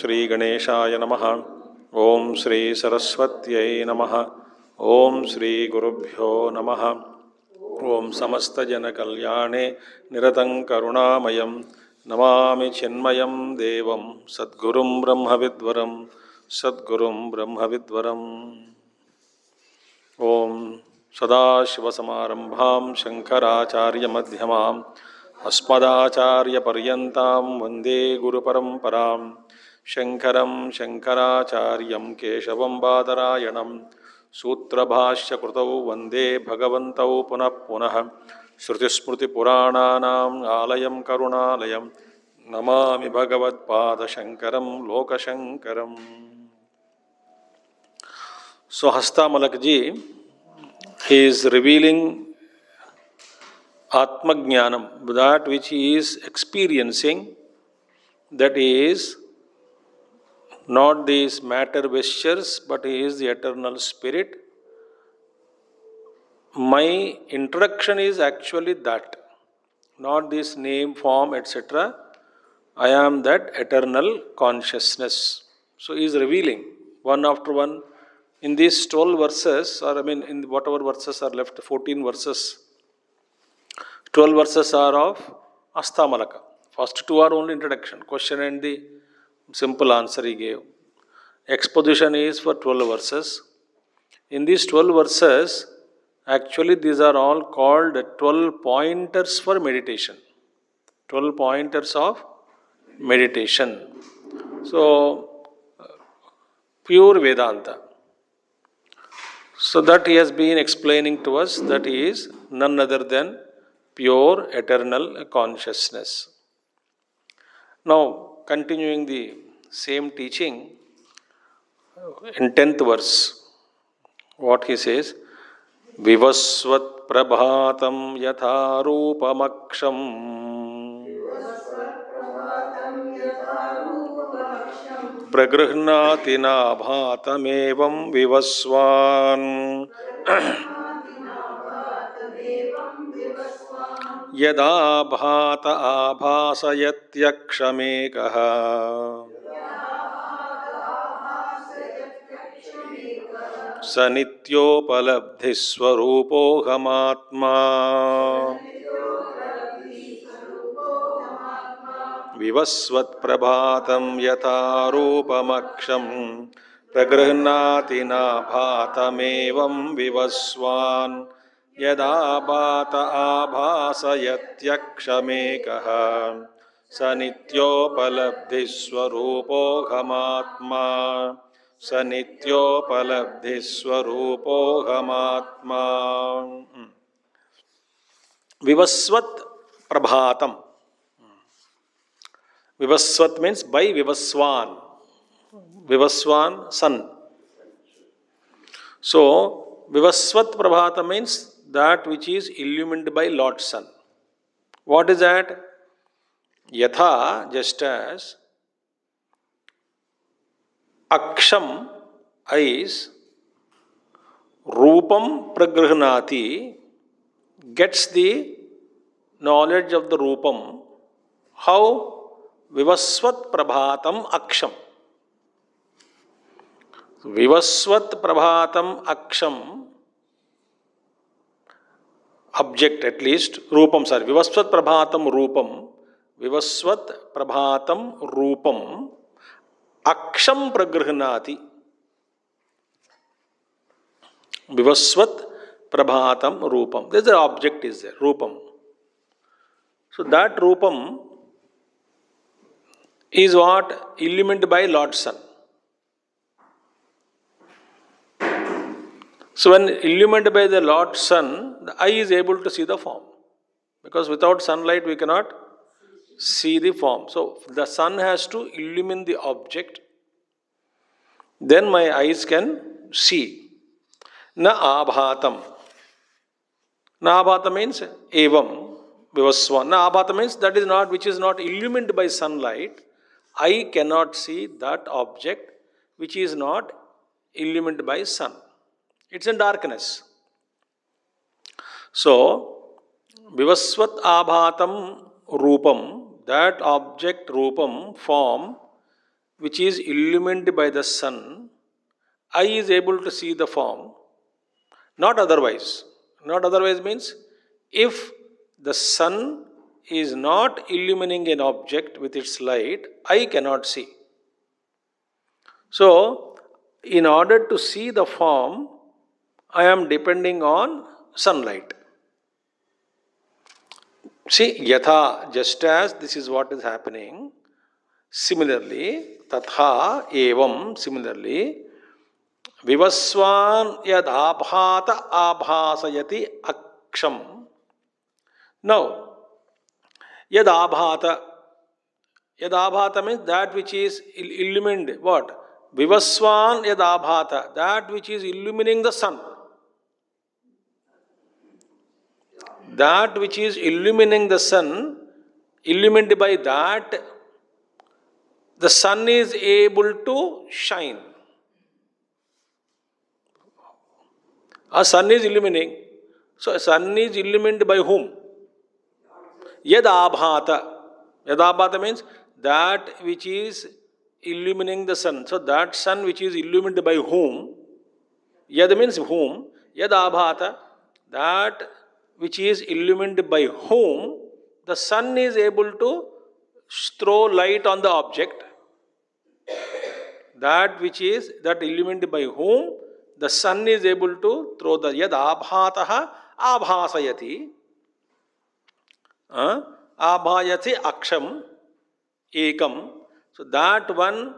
श्री गणेशाय नमः। ओम श्री सरस्वत्यै नमः। ओम श्री गुरुभ्यो नमः। ओम समस्त जन कल्याणे निरतं करुणामयं नमामि चिन्मयं देवं सद्गुरुं ब्रह्मविद्वरं सद्गुरुं ब्रह्मविद्वरम्। ओम सदाशिवसमारंभां शंकराचार्यमध्यमाम् अस्मदाचार्यपर्यन्तां वन्दे गुरुपरम्परां। शंकरं शंकराचार्यं केशवं बादरायणं सूत्रभाष्यकृतौ वन्दे भगवन्तौ पुनः पुनः। श्रुतिस्मृतिपुराणानाम् आलयं करुणालयं Namami भगवत्पादशंकरं लोकशंकरम्। So Hastamalaka ji is revealing Atma Jnanam, that which he is experiencing, that is not these matter vestures, but he is the eternal spirit. My introduction is actually that, not this name, form, etc. I am that eternal consciousness. So he is revealing one after one in these 12 verses, or in whatever verses are left, 14 verses. 12 verses are of Hastamalaka. First two are only introduction, question and the simple answer he gave. Exposition is for 12 verses. In these 12 verses, actually these are all called 12 pointers for meditation. 12 pointers of meditation. So, pure Vedanta. So that he has been explaining to us that he is none other than pure eternal consciousness. Now, continuing the same teaching, in 10th verse, what he says, Vivasvat prabhatam yatha rupamaksham pragrhnati nabhatamevam vivasvan yada bhata abhasayatyakshmekah सनित्योपलब्धिस्वरूपोऽहमात्मा विवस्वत्प्रभातं यथा रूपमक्षं प्रगृह्णाति नाभातमेवं विवस्वान् यदा भात आभासयत्यक्षमेकः सनित्योपलब्धिस्वरूपोऽहमात्मा सनित्योपलब्धिस्वरूपोऽहमात्मा। Vivasvat prabhatam. Vivasvat means by Vivaswan. Vivaswan, sun. So, Vivasvat prabhatam means that which is illumined by Lord Sun. What is that? Yatha, just as Aksham, eyes, Rupam Pragrhnati, gets the knowledge of the Rupam. How? Vivasvat Prabhatam Aksham. Vivasvat Prabhatam Aksham, object at least, Rupam, sorry, Vivasvat Prabhatam Rupam, Vivasvat Prabhatam Rupam, Aksham Pragrhnati. Vivasvat Prabhatam Rupam. There's an object is there, Rupam. So that Rupam is what? Illumined by Lord Sun. So when illumined by the Lord Sun, the eye is able to see the form. Because without sunlight we cannot see the form. So the sun has to illumine the object. then my eyes can see. Na abhatam. Na abhata means evam vivasva. Na abhata means that is not, which is not illumined by sunlight. I cannot see that object which is not illumined by sun. It's in darkness. So, vivasvat abhatam rupam, that object rupam, form, which is illumined by the sun, I is able to see the form, not otherwise. Not otherwise means if the sun is not illumining an object with its light, I cannot see. So, in order to see the form, I am depending on sunlight. See, yatha, just as this is what is happening, similarly, tatha evam, similarly, vivaswan yad abhata abhasayati aksham. Now, yad abhata means that which is illumined. What? Vivaswan yad abhata, that which is illumining the sun. That which is illumining the sun, illumined by that, the sun is able to shine. A sun is illumining. So, sun is illumined by whom? Yad abhata. Yad abhata means that which is illumining the sun. So, that sun which is illumined by whom? Yad means whom. Yad abhata, that which is illumined by whom the sun is able to throw light on the object. That which is that illumined by whom the sun is able to throw the yad abhataha abhasayati. Abhayati aksham ekam. So that one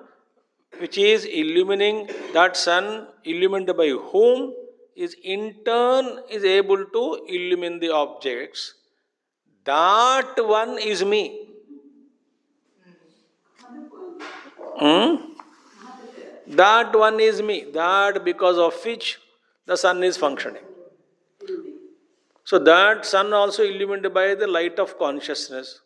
which is illumining that sun, illumined by whom, is in turn is able to illumine the objects. That one is me. That one is me. That because of which the sun is functioning. So that sun also illumined by the light of consciousness.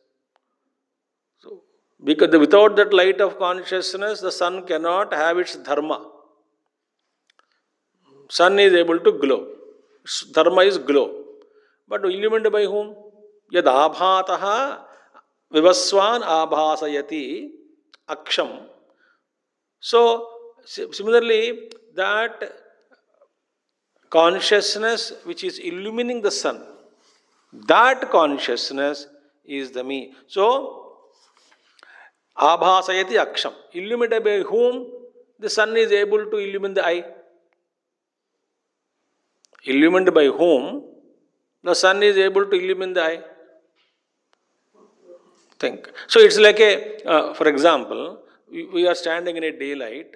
So because without that light of consciousness, the sun cannot have its dharma. Sun is able to glow. Dharma is glow. But illumined by whom? Yad abhataha vivaswan abhasayati aksham. So, similarly, that consciousness which is illumining the sun, that consciousness is the me. So, abhasayati aksham. Illuminated by whom? The sun is able to illumine the eye. Illumined by whom the sun is able to illumine the eye. Think. So it's like for example, we are standing in a daylight.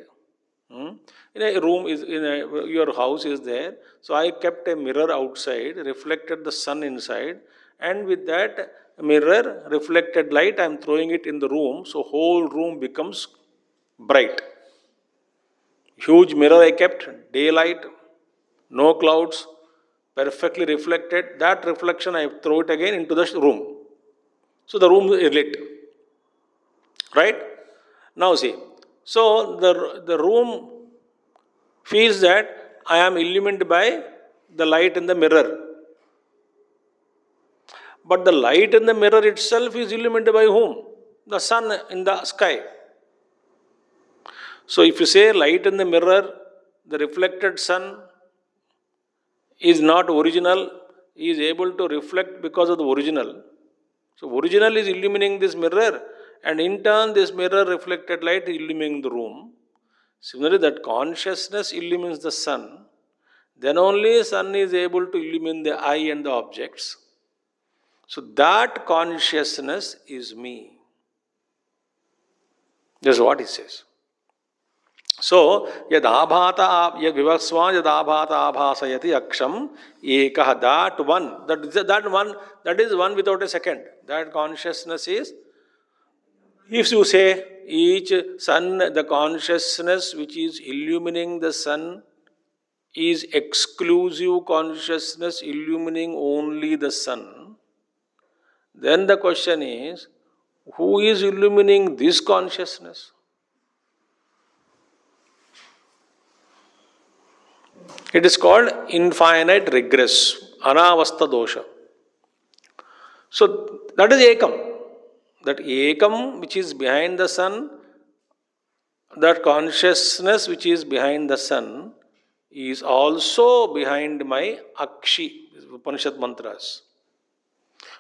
In a room your house is there. So I kept a mirror outside, reflected the sun inside, and with that mirror reflected light, I am throwing it in the room. So whole room becomes bright. Huge mirror I kept, daylight. No clouds, perfectly reflected. That reflection I throw it again into the room. So the room is lit. Right? Now see. So the room feels that I am illumined by the light in the mirror. But the light in the mirror itself is illumined by whom? The sun in the sky. So if you say light in the mirror, the reflected sun is not original, he is able to reflect because of the original. So original is illumining this mirror, and in turn this mirror reflected light is illumining the room. Similarly, that consciousness illumines the sun, then only sun is able to illumine the eye and the objects. So that consciousness is me. That's what he says. So, yad abhata, yad vivaswan, yad abhata abhasayati aksham ekah, that one, that is one without a second. That consciousness is If you say each sun, the consciousness which is illumining the sun is exclusive consciousness illumining only the sun, then the question is, who is illumining this consciousness? It is called infinite regress, anavastha dosha. So that is ekam. That ekam which is behind the sun, that consciousness which is behind the sun is also behind my akshi, Upanishad mantras.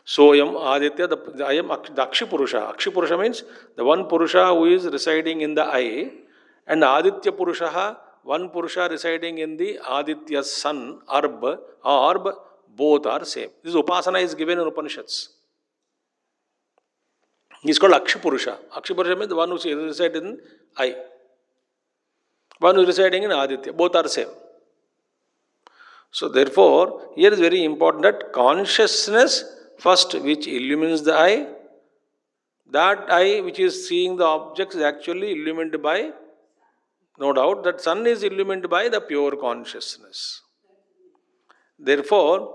Soyam Aditya, I am the Akshi Purusha. Akshi Purusha means the one Purusha who is residing in the eye, and Aditya Purusha, one Purusha residing in the Aditya sun, orb, both are same. This Upasana is given in Upanishads. He is called Akshi Purusha. Akshi Purusha means the one who resides in eye. One who is residing in Aditya. Both are same. So therefore, here is very important that consciousness first which illumines the eye, that eye which is seeing the objects is actually illumined by, no doubt, that sun is illumined by the pure consciousness. Therefore,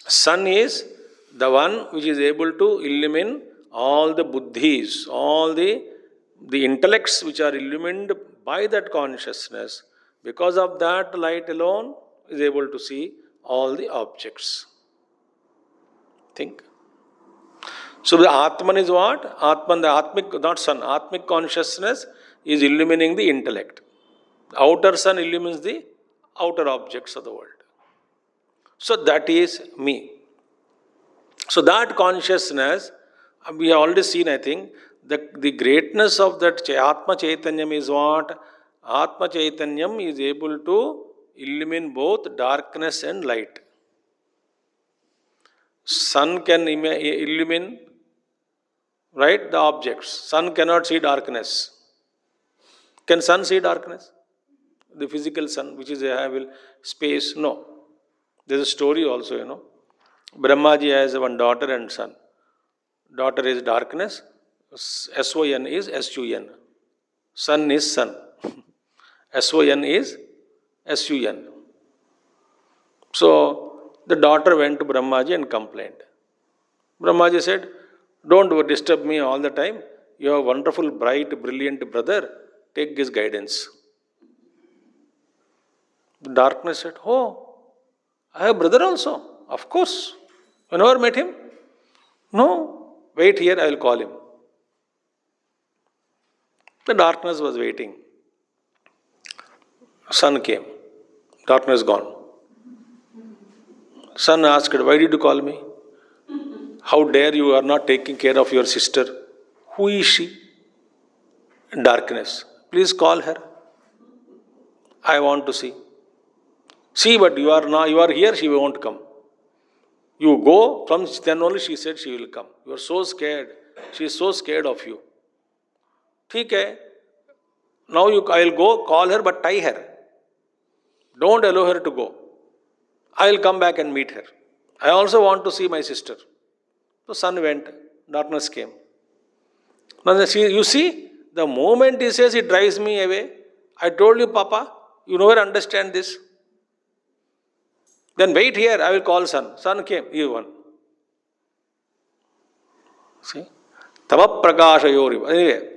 sun is the one which is able to illumine all the buddhis, all the intellects which are illumined by that consciousness. Because of that light alone is able to see all the objects. Think. So the Atman is what? Atman, the Atmic, not sun, Atmic consciousness is illumining the intellect. The outer sun illumines the outer objects of the world. So that is me. So that consciousness, we have already seen, I think, the greatness of that Atma Chaitanyam is what? Atma Chaitanyam is able to illumine both darkness and light. Sun can illumine, right, the objects. Sun cannot see darkness. Can sun see darkness? The physical sun, which is a space? No. There is a story also, Brahmaji has one daughter and son. Daughter is darkness, S-O-N is S-U-N. Sun is sun. S-O-N is S-U-N. So, the daughter went to Brahmaji and complained. Brahmaji said, don't disturb me all the time. You have a wonderful, bright, brilliant brother. Take his guidance. The darkness said, oh, I have a brother also. Of course. You never met him? No. Wait here, I will call him. The darkness was waiting. Sun came. Darkness gone. Sun asked, why did you call me? How dare you are not taking care of your sister? Who is she? Darkness. Please call her. I want to see. See, but you are here, she won't come. You go, from then only she said she will come. You are so scared. She is so scared of you. Okay. Now I will go, call her, but tie her. Don't allow her to go. I will come back and meet her. I also want to see my sister. So sun went, darkness came. Now you see, the moment he says, it drives me away. I told you, Papa, you never understand this. Then wait here, I will call sun. Sun came, you won. See? Tama prakashayoriva. Anyway,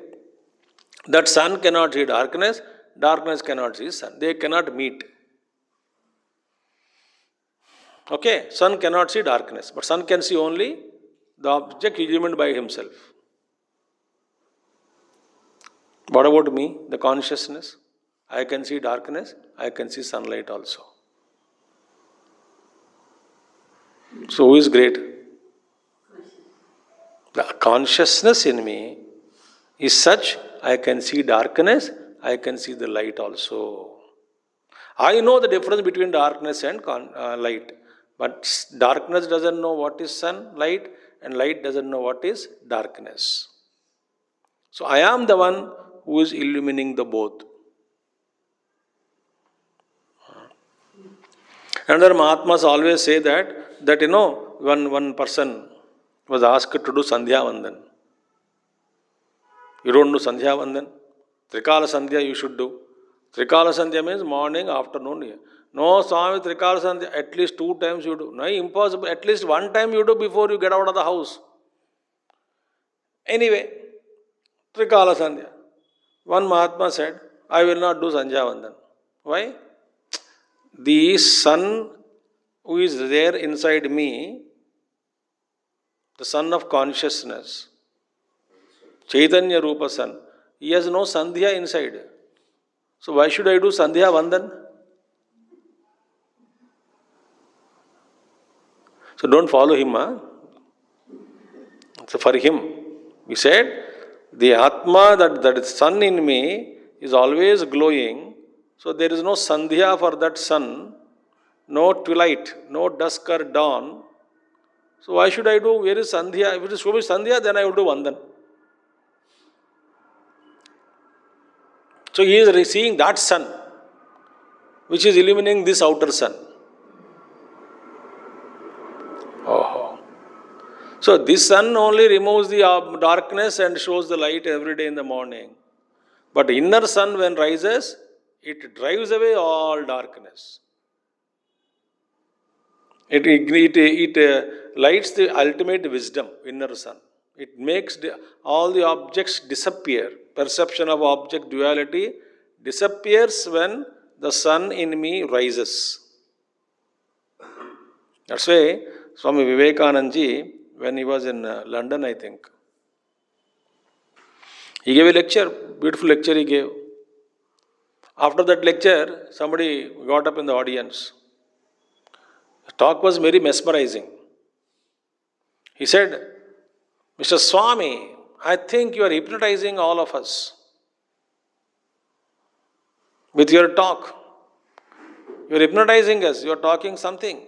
that sun cannot see darkness, darkness cannot see sun. They cannot meet. Okay, sun cannot see darkness, but sun can see only the object illumined by himself. What about me, the consciousness? I can see darkness, I can see sunlight also. So who is great? The consciousness in me is such, I can see darkness, I can see the light also. I know the difference between darkness and light. But darkness doesn't know what is light, and light doesn't know what is darkness. So I am the one who is illumining the both. Another Mahatmas always say that one person was asked to do Sandhya Vandan. You don't do Sandhya Vandan. Trikala Sandhya you should do. Trikala Sandhya means morning, afternoon. No, Swami, Trikala Sandhya, at least 2 times you do. No, impossible. At least 1 time you do before you get out of the house. Anyway, Trikala Sandhya. One Mahatma said, I will not do Sandhya Vandan. Why? The sun who is there inside me, the sun of consciousness, Chaitanya Rupa Sun, he has no Sandhya inside. So why should I do Sandhya Vandan? So don't follow him. So for him, he said, the Atma, that sun in me is always glowing. So there is no Sandhya for that sun, no twilight, no dusk or dawn. So why should I do? Where is Sandhya? If it is Sandhya, then I will do Vandan. So he is seeing that sun, which is illuminating this outer sun. Oh. So this sun only removes the darkness and shows the light every day in the morning. But inner sun when rises, it drives away all darkness. It lights the ultimate wisdom, inner sun. It makes all the objects disappear. Perception of object duality disappears when the sun in me rises. That's why Swami Vivekananda ji, when he was in London, I think, he gave a lecture, beautiful lecture he gave. After that lecture, somebody got up in the audience. The talk was very mesmerizing. He said, Mr. Swami, I think you are hypnotizing all of us with your talk. You are hypnotizing us. You are talking something.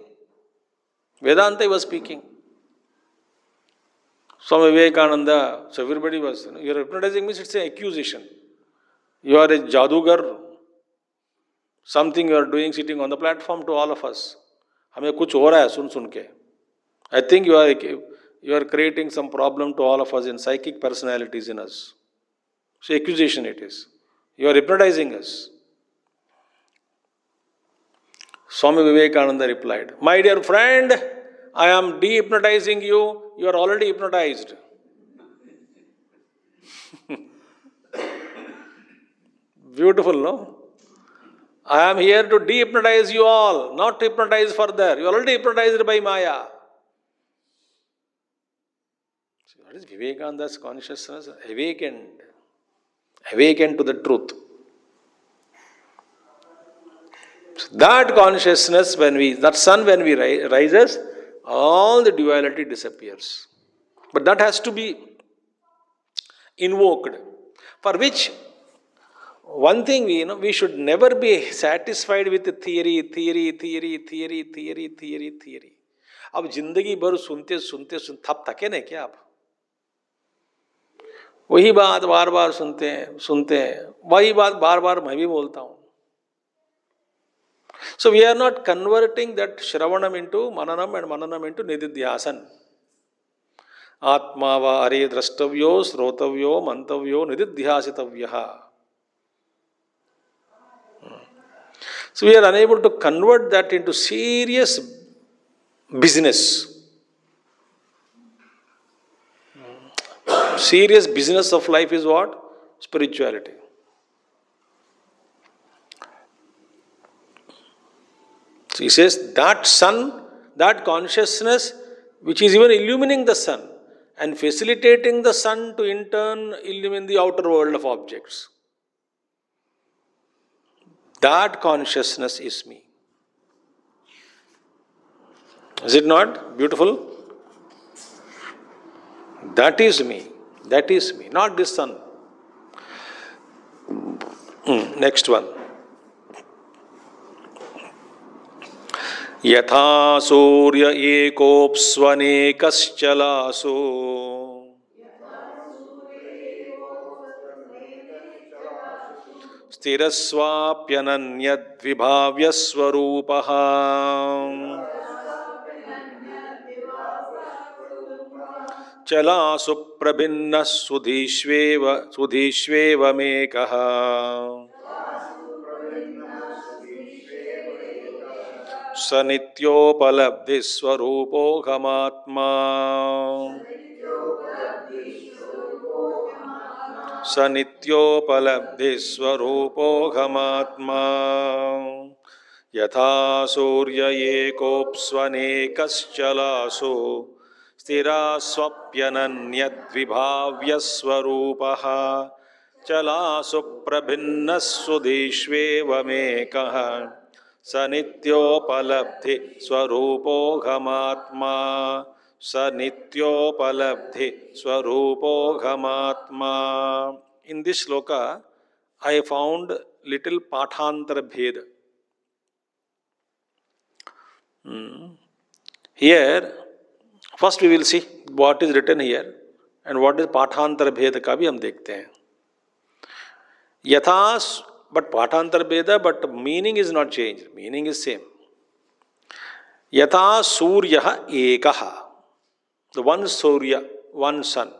Vedanta was speaking. Swami Vivekananda, so everybody was, you are hypnotizing means it's an accusation. You are a jadugar. Something you are doing sitting on the platform to all of us. हमें कुछ हो रहा है सुन के. I think you are creating some problem to all of us in psychic personalities in us. So accusation it is. You are hypnotizing us. Swami Vivekananda replied, my dear friend, I am de-hypnotizing you. You are already hypnotized. Beautiful, no? I am here to de-hypnotize you all, not to hypnotize further. You are already hypnotized by Maya. So what is Vivekananda's consciousness? Awakened to the truth. So that consciousness, that sun when we rises, all the duality disappears. But that has to be invoked. For which, one thing we should never be satisfied with theory. अब जिंदगी भर सुनते थप थके नहीं क्या आप? वही बात बार बार सुनते हैं. वही बात बार बार मैं भी बोलता हूँ. So we are not converting that Shravanam into Mananam and Mananam into Nididhyasan. Atma va are drashtavyyo, srotavyo, mantavyo, nididhyasitavyaha. So we are unable to convert that into serious business. Serious business of life is what? Spirituality. So he says that sun, that consciousness, which is even illumining the sun and facilitating the sun to in turn illumine the outer world of objects. That consciousness is me. Is it not beautiful? That is me. That is me, not this sun. Next one. Yatha surya ekopsvanekaschalaso sthirasvapyananyadvibhavyasvarupaha Chala suprabhinna sudhishveva mekah. Sanityopaladhi swarupo ghamatma. Sanityopaladhi swarupo ghamatma. Yatha surya ekopsvanekaschalasu stira swapyananyadvibhavya swarupaha chalasu prabhinnas sudhishveva mekah sanityopaladhi swarupo ghamatma sanityopaladhi swarupo ghamatma. In this sloka, I found little pathantar bhed. Here, first we will see what is written here and what is pathantar bheda का भी हम देखते हैं. Yathas, but pathantar bheda, but meaning is not changed. Meaning is same. Yatha surya ekaha. The one surya, one sun.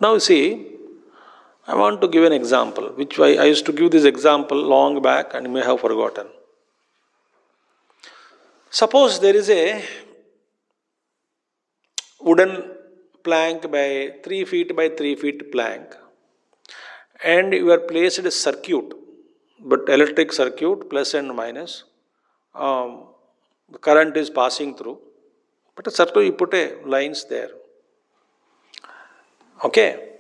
Now you see, I want to give an example, which I used to give this example long back and you may have forgotten. Suppose there is a wooden plank by 3 feet by 3 feet plank and you are placed a circuit, but electric circuit plus and minus, the current is passing through, but a circuit you put a lines there. Okay.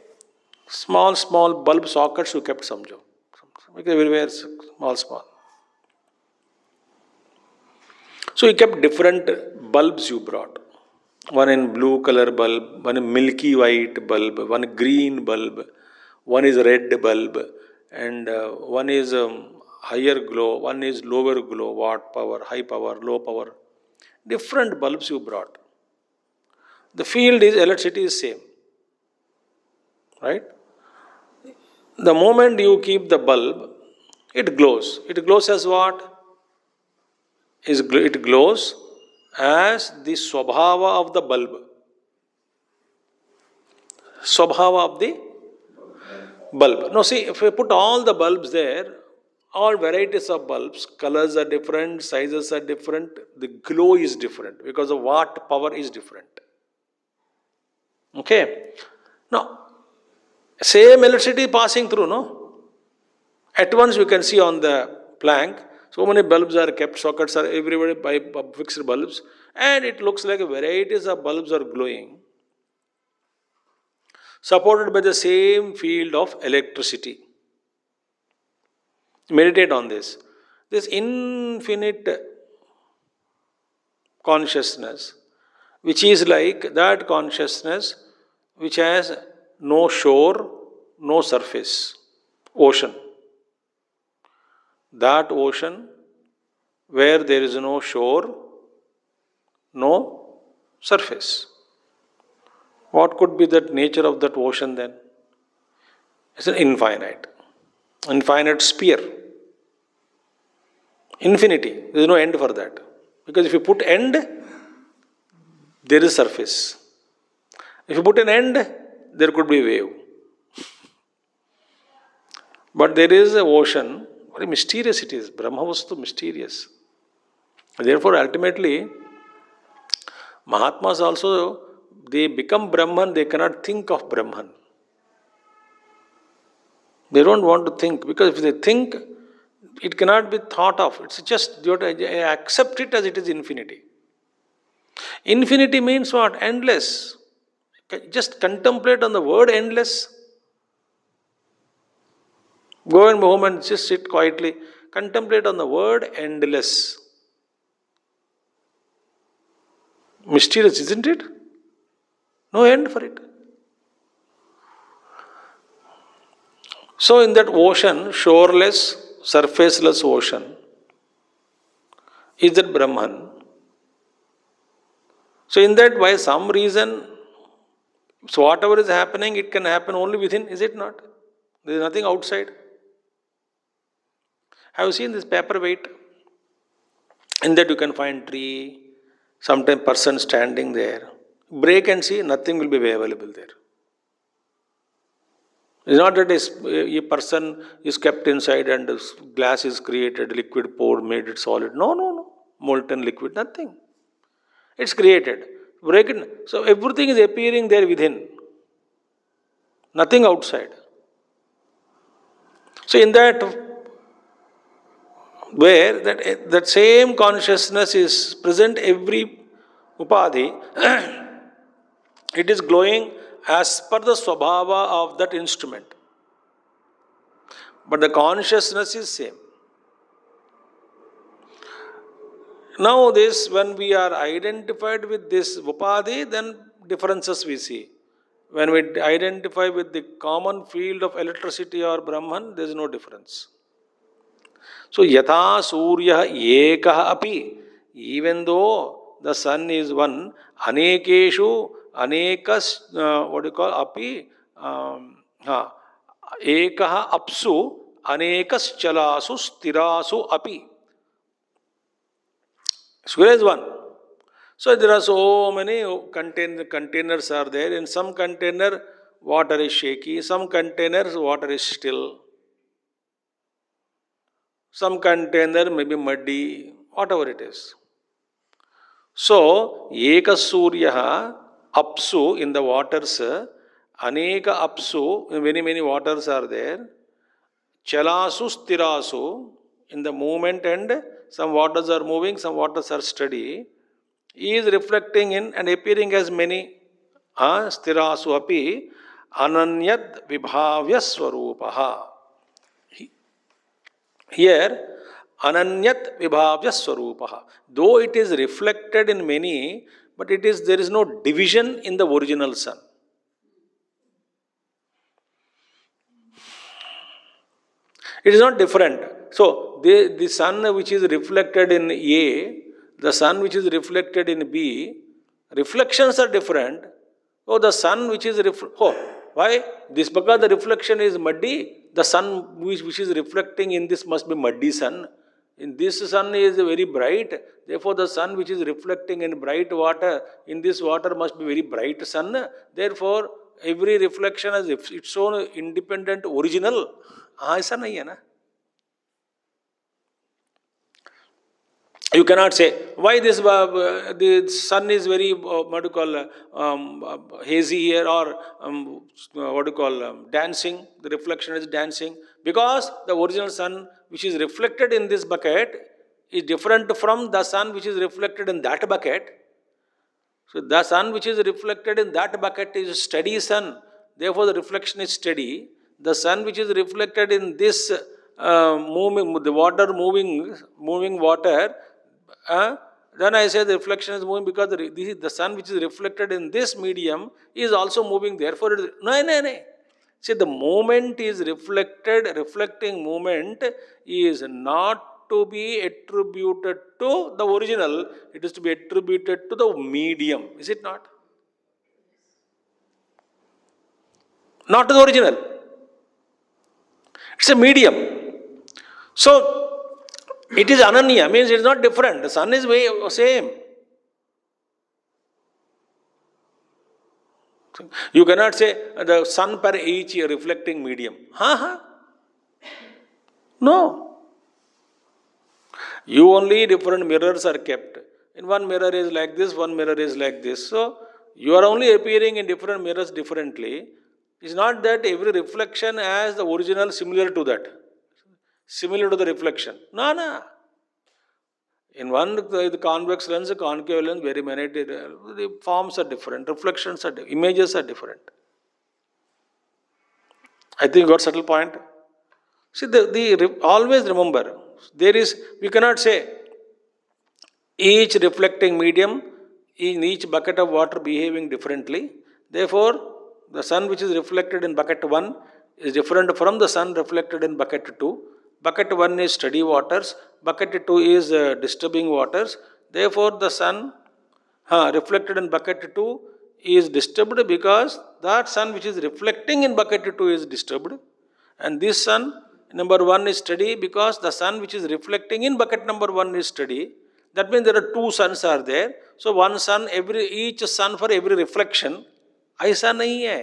Small bulb sockets you kept samjho. Everywhere small. So you kept different bulbs you brought. One in blue color bulb, one in milky white bulb, one green bulb, one is red bulb, and one is higher glow, one is lower glow, watt power, high power, low power. Different bulbs you brought. The field is electricity is same. Right? The moment you keep the bulb, it glows. It glows as what? It glows as the swabhava of the bulb. Swabhava of the bulb. Now see, if we put all the bulbs there, all varieties of bulbs, colors are different, sizes are different, the glow is different because the watt power is different. Okay? Now, same electricity passing through, no? At once you can see on the plank, so many bulbs are kept, sockets are everywhere by fixed bulbs, and it looks like varieties of bulbs are glowing, supported by the same field of electricity. Meditate on this. This infinite consciousness, which is like that consciousness which has no shore, no surface, ocean. That ocean where there is no shore, no surface. What could be the nature of that ocean then? It's an infinite sphere. Infinity. There is no end for that. Because if you put end, there is surface. If you put an end, there could be wave. But there is an ocean, very mysterious it is. Brahmavastu mysterious. Therefore, ultimately, Mahatmas also, they become Brahman, they cannot think of Brahman. They don't want to think, because if they think, it cannot be thought of. It's just, you have to accept it as it is infinity. Infinity means what? Endless. Just contemplate on the word endless. Go and home and just sit quietly. Contemplate on the word endless. Mysterious, isn't it? No end for it. So in that ocean, shoreless, surfaceless ocean, is that Brahman. So in that, by some reason, so whatever is happening, it can happen only within, is it not? There is nothing outside. Have you seen this paperweight? In that you can find tree, sometimes person standing there. Break and see, nothing will be available there. It's not that a person is kept inside and glass is created, liquid poured, made it solid. No, no, no. Molten liquid, nothing. It's created. Break it. So everything is appearing there within. Nothing outside. So in that where that same consciousness is present every upadhi, it is glowing as per the swabhava of that instrument. But the consciousness is same. Now this, when we are identified with this upadhi, then differences we see. When we identify with the common field of electricity or Brahman, there is no difference. So yatha surya ekah api, even though the sun is one, anekeshu, anekas, what do you call, api, ekah apsu, anekas chalasu stirasu api. Surya is one. So there are so many containers are there. In some container, water is shaky. Some containers, water is still. Some container may be muddy. Whatever it is. So, Eka Surya Apsu in the waters, Aneka Apsu, many waters are there. Chalasu Stirasu, in the movement, and some waters are moving, some waters are steady. He is reflecting in and appearing as many. Stirasu api ananyad vibhavya swarupaha. Here, ananyat vibhavya swarupaha. Though it is reflected in many, but there is no division in the original sun. It is not different. So, the sun which is reflected in A, the sun which is reflected in B, reflections are different. Oh, the sun which is why? This because the reflection is muddy, the sun which is reflecting in this must be muddy sun. In this sun is very bright, therefore the sun which is reflecting in bright water, in this water must be very bright sun. Therefore, every reflection has its own independent original. ऐसा नहीं है ना. You cannot say why the sun is very what do you call hazy here, or what do you call dancing. The reflection is dancing because the original sun which is reflected in this bucket is different from the sun which is reflected in that bucket. So the sun which is reflected in that bucket is a steady sun. Therefore, the reflection is steady. The sun which is reflected in this moving water, then I say the reflection is moving because the sun which is reflected in this medium is also moving. Therefore, it is, no. See, the moment is reflecting moment is not to be attributed to the original, it is to be attributed to the medium. Is it not? Not to the original. It's a medium. So, it is ananya, means it is not different. The sun is same. You cannot say the sun per each reflecting medium. No. You only different mirrors are kept. In one mirror is like this, one mirror is like this. So, you are only appearing in different mirrors differently. It's not that every reflection has the original similar to that. Similar to the reflection. No. In one, the convex lens, the concave lens, very many, the forms are different, reflections are different, images are different. I think you got subtle point. See, always remember, we cannot say each reflecting medium in each bucket of water behaving differently. Therefore, the sun which is reflected in bucket 1 is different from the sun reflected in bucket 2. Bucket 1 is steady waters, bucket 2 is disturbing waters. Therefore, the sun reflected in bucket 2 is disturbed because that sun which is reflecting in bucket 2 is disturbed. And this sun number 1 is steady because the sun which is reflecting in bucket number 1 is steady. That means there are 2 suns are there. So one sun, each sun for every reflection. ऐसा नहीं है.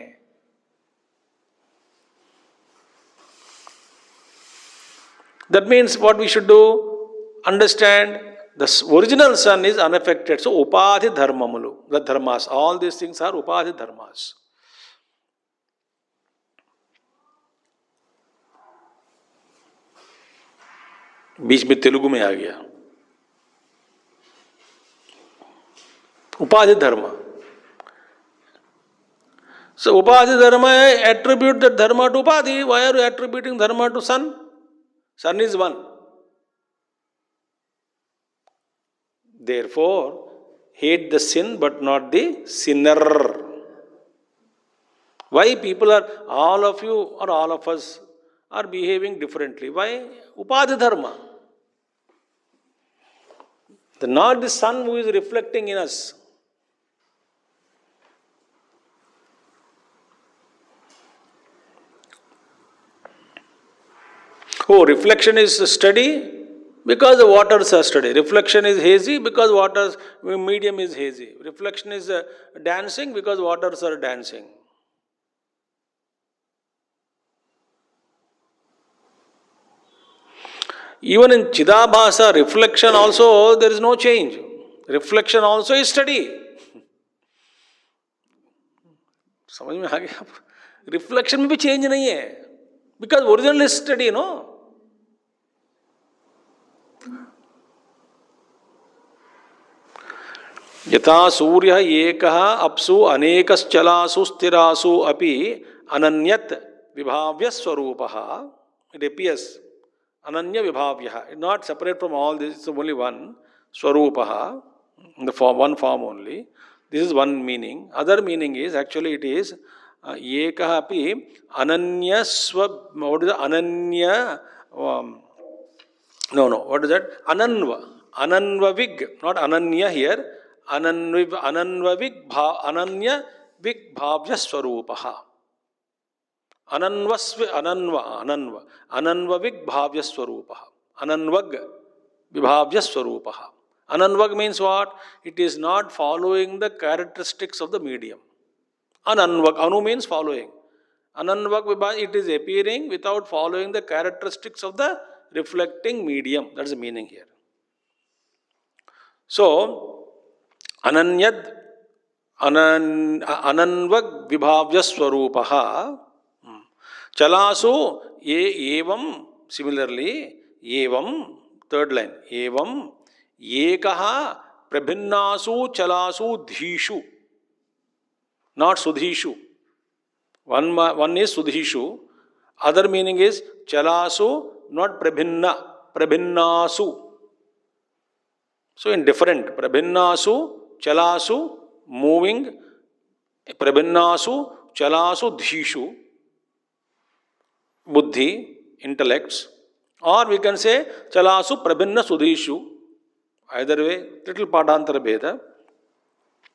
That means what we should do? Understand the original sun is unaffected. So upadhi dharmamulu, the dharmas. All these things are upadhi dharmas. बीच में तेलुगु में आ गया. उपाधि धर्म. So upadhi dharma, attribute that dharma to upadhi. Why are you attributing dharma to sun? Sun is one. Therefore, hate the sin but not the sinner. Why people are, all of you or all of us are behaving differently? Why? Upadhi dharma. Not the sun who is reflecting in us. Oh, reflection is steady because the waters are steady. Reflection is hazy because water's medium is hazy. Reflection is dancing because waters are dancing. Even in Chidabhasa, reflection also, there is no change. Reflection also is steady. समझ में आ गया? Reflection में भी change नहीं है. Because original is steady, no? यथा सूर्यः एकः अप्सु अनेकश्चलासु स्थिरासु अपि अनन्यत् विभाव्य स्वरूपः. It appears ananya vibhavyah, not separate from all this. It's only one swarupah, in the form, one form only. This is one meaning. Other meaning is actually it is ekah api ananya swa. What is the ananya? What is that? Ananvavig, not ananya here. Ananvavig ananya vigbhavya swarupaha. Ananvavig bhavya swarupaha. Ananvag vibhavya swarupaha. Ananvag means what? It is not following the characteristics of the medium. Ananvag, anu means following. Ananvag vibhavya, it is appearing without following the characteristics of the reflecting medium. That is the meaning here. So, ananvag vibhavya swarupaha. Chalasu evam, similarly, evam, third line, evam, ekaha prabhinnasu chalasu dhishu, not sudhishu. One is sudhishu, other meaning is chalasu, not prabhinnasu. So indifferent, prabhinnasu, chalasu, moving, prabhinnasu, chalasu dhishu. Buddhi, intellects, or we can say chalasu prabhinna sudhishu. Either way, little padantara bheda.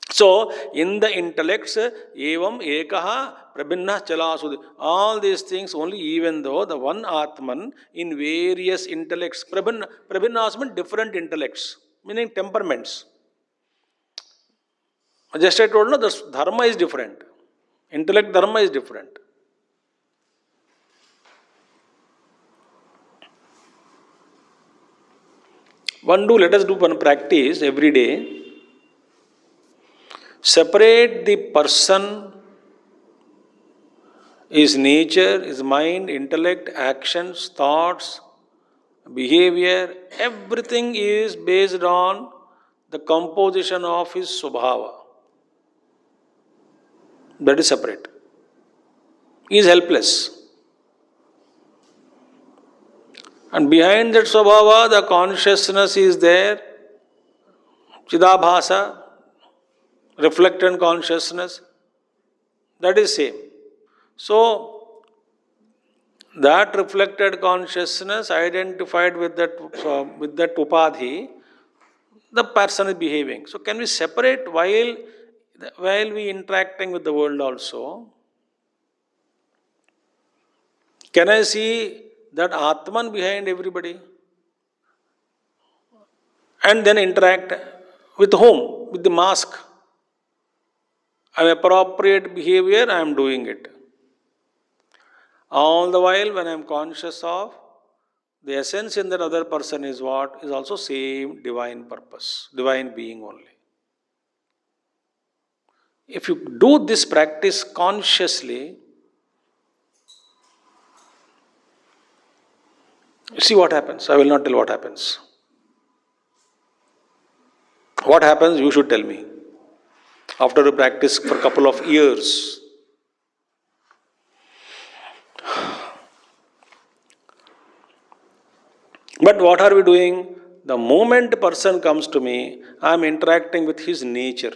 So, in the intellects, evam ekaha prabhinna chalasu. All these things only even though the one Atman in various intellects, prabhinnas mean different intellects, meaning temperaments. Just I told you, the dharma is different. Intellect dharma is different. Let us do one practice every day. Separate the person, his nature, his mind, intellect, actions, thoughts, behavior. Everything is based on the composition of his subhava. That is separate. He is helpless. And behind that swabhava, the consciousness is there, chidabhasa, reflectant consciousness, that is same. So, that reflected consciousness identified with that upadhi, the person is behaving. So, can we separate while we interacting with the world also? Can I see that Atman behind everybody. And then interact with whom? With the mask. Appropriate behavior, I am doing it. All the while, when I am conscious of the essence in that other person is what? Is also same divine purpose, divine being only. If you do this practice consciously, see what happens. I will not tell what happens. What happens, you should tell me. After you practice for a couple of years. But what are we doing? The moment a person comes to me, I am interacting with his nature.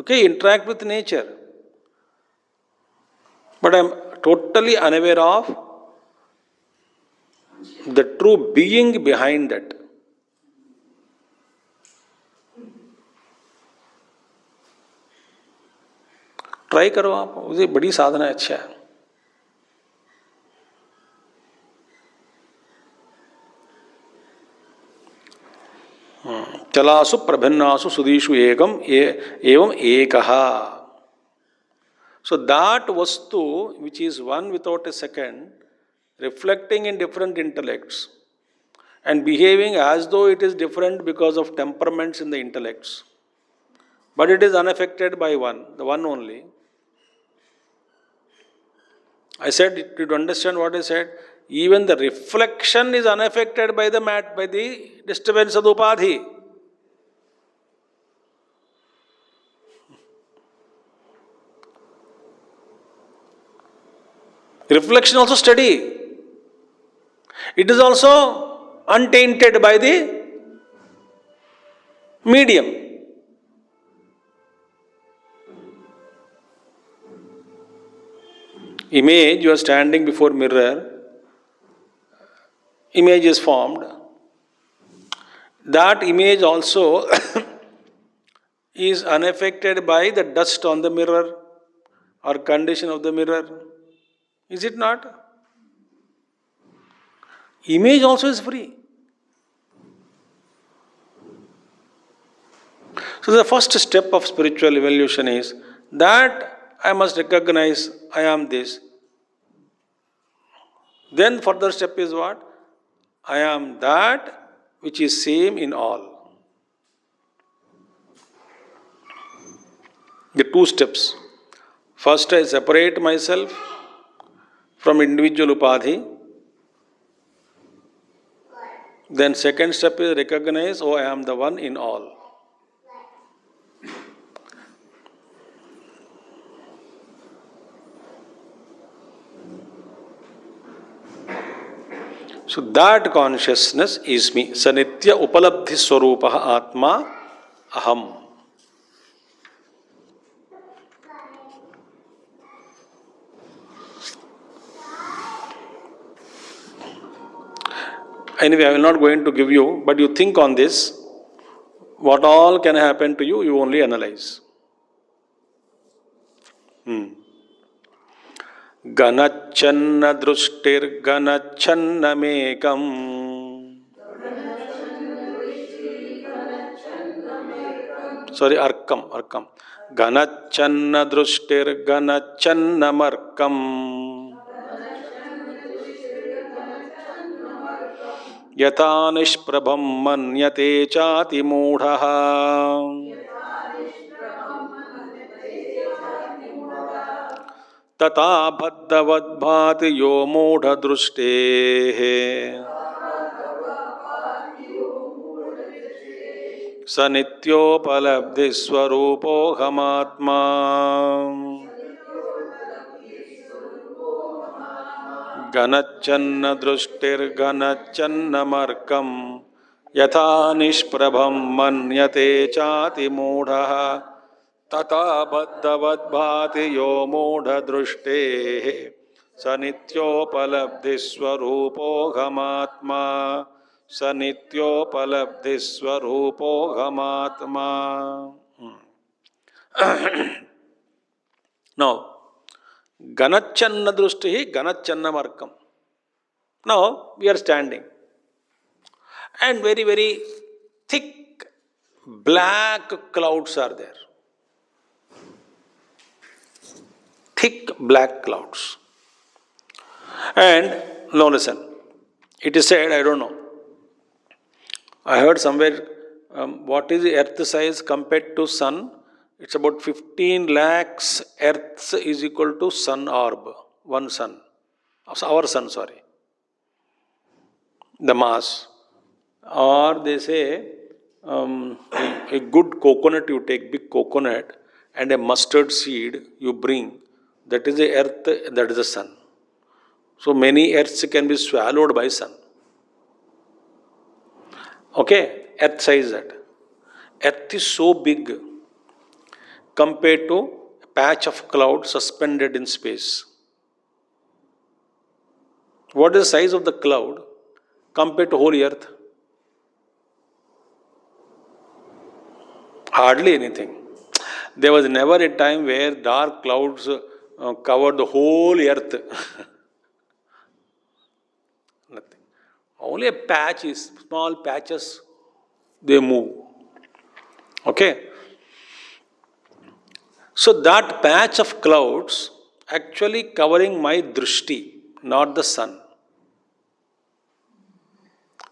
Okay, interact with nature. But I am totally unaware of the true being behind that. Try करो आप, मुझे बड़ी साधना अच्छा है. चलासु प्रभिन्नासु सुदीषु एकम एवं एकः. So that vastu, which is one without a second, reflecting in different intellects and behaving as though it is different because of temperaments in the intellects, but it is unaffected by one, the one only. I said, did you understand what I said? Even the reflection is unaffected by the disturbance of the upadhi. Reflection also steady. It is also untainted by the medium. Image, you are standing before mirror, image is formed. That image also is unaffected by the dust on the mirror or condition of the mirror. Is it not? Image also is free. So the first step of spiritual evolution is that I must recognize I am this. Then further step is what? I am that which is same in all. The two steps. First, I separate myself from individual upadhi. Then second step is recognize, oh, I am the one in all. So that consciousness is me. Sanitya upalabdhi swarupaha atma aham. Anyway, I will not going to give you, but you think on this. What all can happen to you, you only analyze. Ganachanna drustir ganachanna mekam. Sorry, arkam. Ganachanna drustir ganachanna markam. Yata nishprabham manyate chati mudhaha. तथा बद्धवद्भाति यो मूढ़ दृष्टेः स नित्योपलब्धि स्वरूपोऽहमात्मा गनच्चन्न दृष्टिर्गनच्चन्न मर्कम् यथा निष्प्रभं मन्यते चाति मूढ़ः तथा बद्धवद्भाति यो मूढ़दृष्टेः स नित्योपलब्धि स्वरूपोऽहमात्मा स नित्योपलब्धि स्वरूपोऽहमात्मा. Now, Ganachanna drushtihi ganachanna markam. Now we are standing, and very, very thick black clouds are there. Thick black clouds. And now listen, it is said, I don't know, I heard somewhere, what is the earth size compared to sun? It's about 15 lakhs earths is equal to sun orb, one sun, our sun, sorry, the mass. Or they say, a good coconut you take, big coconut, and a mustard seed you bring, that is the earth, that is the sun. So many earths can be swallowed by sun. Okay, earth size that. Earth is so big compared to a patch of cloud suspended in space. What is the size of the cloud compared to whole earth? Hardly anything. There was never a time where dark clouds covered the whole earth. Nothing. Only a patch is, small patches, they move. Okay. So that patch of clouds actually covering my drishti, not the sun.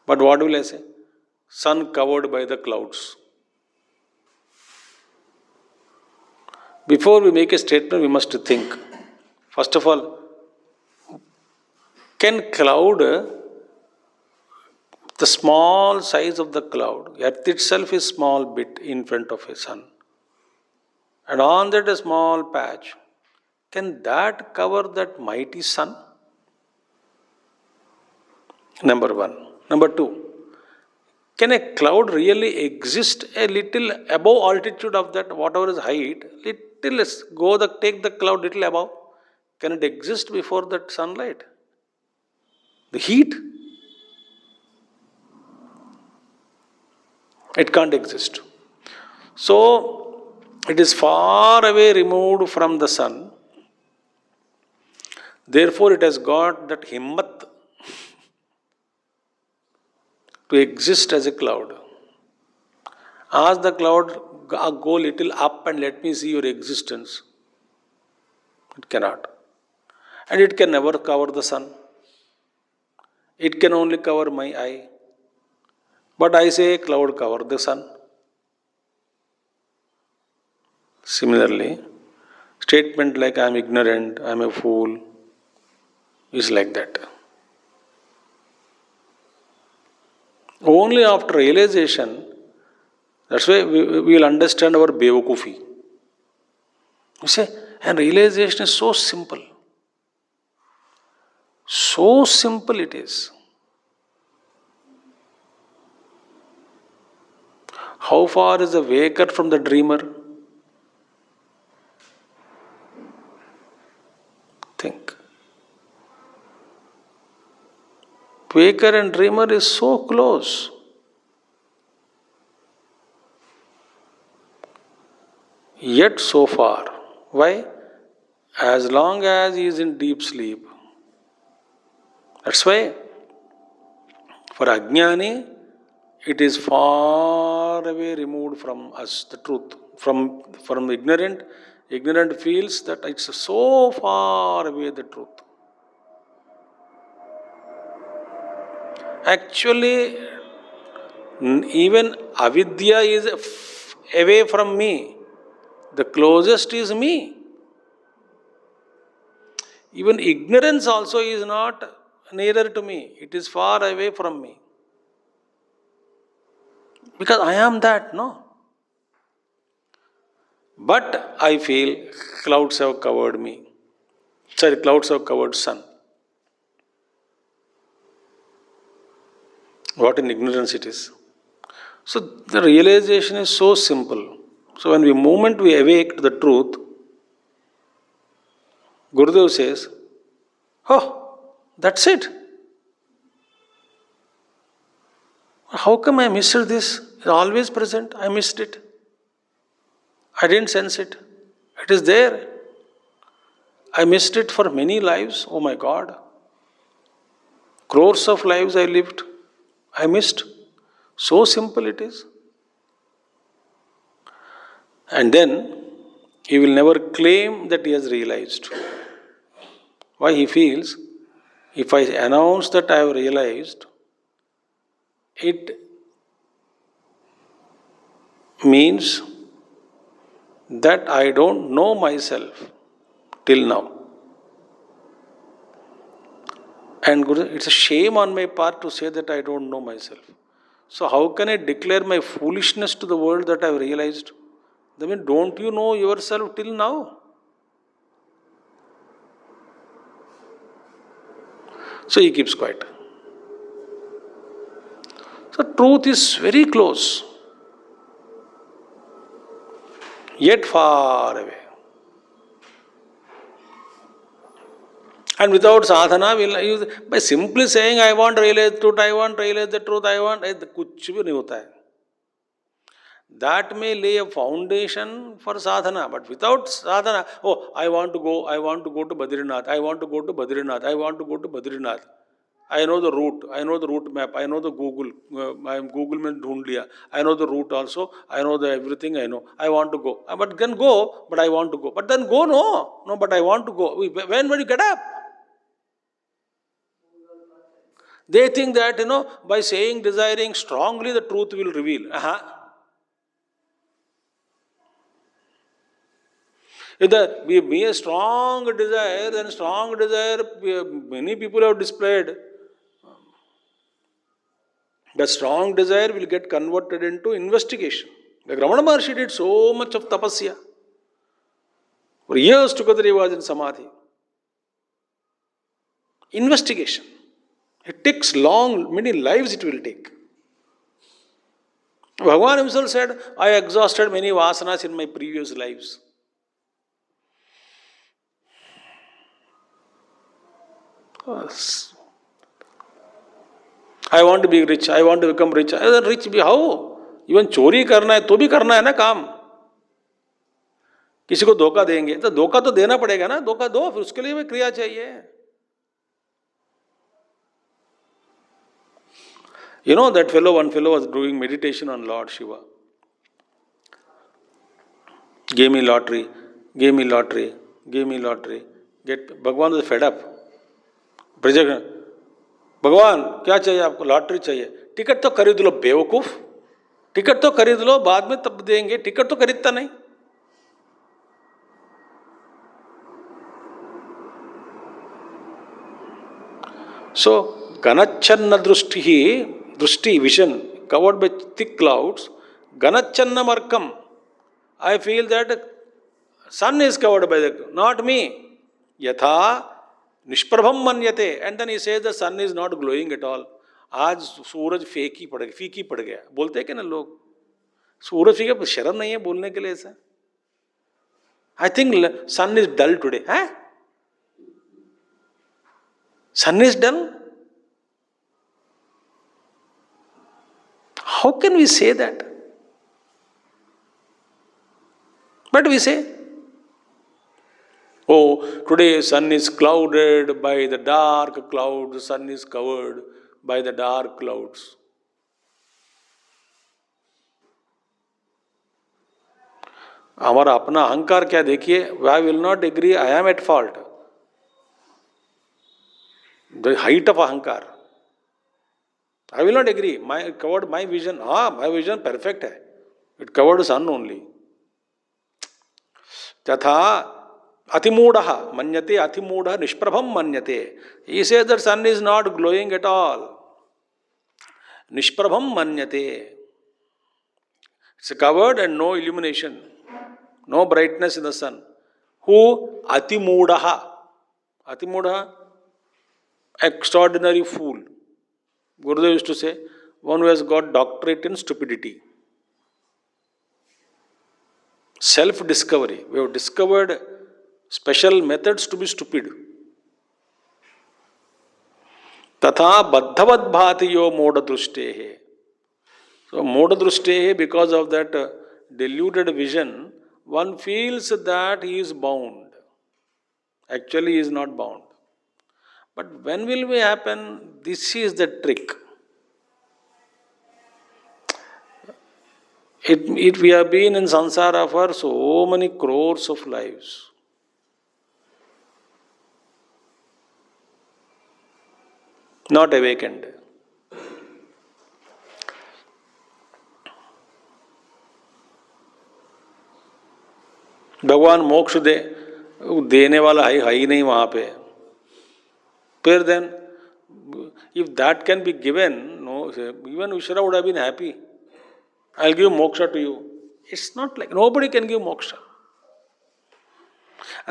But what will I say? Sun covered by the clouds. Before we make a statement, we must think. First of all, can cloud, the small size of the cloud, earth itself is small bit in front of a sun, and on that a small patch, can that cover that mighty sun? Number one. Number two, can a cloud really exist a little above altitude of that, whatever is height, little take the cloud little above? Can it exist before that sunlight? The heat? It can't exist. So, it is far away removed from the sun. Therefore, it has got that himmat to exist as a cloud. Ask the cloud, go little up and let me see your existence. It cannot. And it can never cover the sun. It can only cover my eye. But I say cloud cover the sun. Similarly, statement like I am ignorant, I am a fool, is like that. Only after realization, that's why we will understand our bevakufi. You say, and realization is so simple. So simple it is. How far is the waker from the dreamer? Think. Waker and dreamer is so close. Yet so far. Why? As long as he is in deep sleep. That's why for Ajnani, it is far away removed from us, the truth. From ignorant, ignorant feels that it's so far away the truth. Actually, even avidya is away from me. The closest is me. Even ignorance also is not nearer to me. It is far away from me. Because I am that, no? But I feel clouds have covered me. Sorry, clouds have covered sun. What an ignorance it is. So the realization is so simple. So when moment we awake to the truth, Gurudev says, oh, that's it. How come I missed this? It's always present. I missed it. I didn't sense it. It is there. I missed it for many lives. Oh my God. Crores of lives I lived. I missed. So simple it is. And then he will never claim that he has realized. Why? He feels, if I announce that I have realized, it means that I don't know myself till now. And it's a shame on my part to say that I don't know myself. So how can I declare my foolishness to the world that I have realized? I mean, don't you know yourself till now? So he keeps quiet. So truth is very close, yet far away. And without sadhana, by simply saying, I want to realize the truth, I want to realize the truth, I want, कुछ भी नहीं होता है. That may lay a foundation for sadhana, but without sadhana, oh, I want to go to Badrinath, I want to go to Badrinath, I want to go to Badrinath. I know the route map, I know the Google, I am Google में ढूंढ लिया, I know the route also, I know the everything I know, I want to go. But then go, but I want to go. But then go, no, but I want to go. When will you get up? They think that, by saying, desiring strongly, the truth will reveal. If there be a strong desire, then strong desire, many people have displayed. That strong desire will get converted into investigation. Like Ramana Maharshi did so much of tapasya. For years together he was in samadhi. Investigation. It takes many lives it will take. Bhagavan himself said, I exhausted many vasanas in my previous lives. I want to be rich, I want to become rich. Rich be how? Even चोरी करना है तो भी करना है ना काम. किसी को धोखा देंगे तो धोखा तो देना पड़ेगा ना. धोखा दो, फिर उसके लिए भी क्रिया चाहिए. That one fellow was doing meditation on Lord Shiva. Gave me lottery. Bhagavan was fed up. भगवान क्या चाहिए आपको? लॉटरी चाहिए. टिकट तो खरीद लो बेवकूफ. टिकट तो खरीद लो, बाद में तब देंगे. टिकट तो खरीदता नहीं. So ganachanna drushti vision covered by thick clouds. Ganachanna markam. I feel that sun is covered by not me. Yatha Nishprabham manyate. And then he says the sun is not glowing at all. आज सूरज फीकी पड़ गया. बोलते हैं कि ना लोग, सूरज फीका, शर्म नहीं है बोलने के लिए ऐसा. I think sun is dull today. Sun is dull? How can we say that? But we say, oh, today sun is clouded by the dark clouds, the sun is covered by the dark clouds. हमारा अपना अहंकार क्या देखिए. I will not agree, I am at fault. The height of ahankar. I will not agree. Covered my vision. My vision perfect hai. It covered the sun only. Tatha atimoodaha manyate atimoodaha nishprabham manyate. He says that sun is not glowing at all. Nishprabham manyate. It's covered and no illumination. No brightness in the sun. Who? Atimoodaha. Atimoodaha? Extraordinary fool. Gurudev used to say, one who has got doctorate in stupidity. Self-discovery. We have discovered special methods to be stupid. Tatha baddhavad bhatiyo modadrustehe. So modadrustehe, because of that deluded vision, one feels that he is bound. Actually, he is not bound. But when will we happen? This is the trick. We have been in samsara for so many crores of lives. Not awakened. भगवान मोक्ष देने वाला है ही नहीं वहां पे. फिर then if that can be given, no, even Vishra would have been happy. I'll give moksha to you. It's not like nobody can give moksha.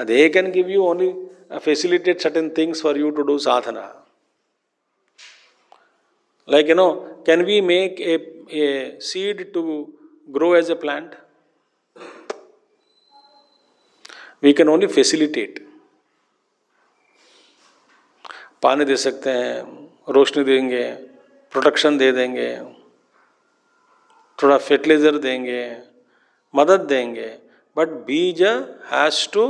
They can give you only facilitate certain things for you to do sadhana. Like, can we make a seed to grow as a plant? We can only facilitate. पानी दे सकते हैं, रोशनी देंगे, protection दे देंगे, थोड़ा fertiliser देंगे, मदद देंगे, but बीज has to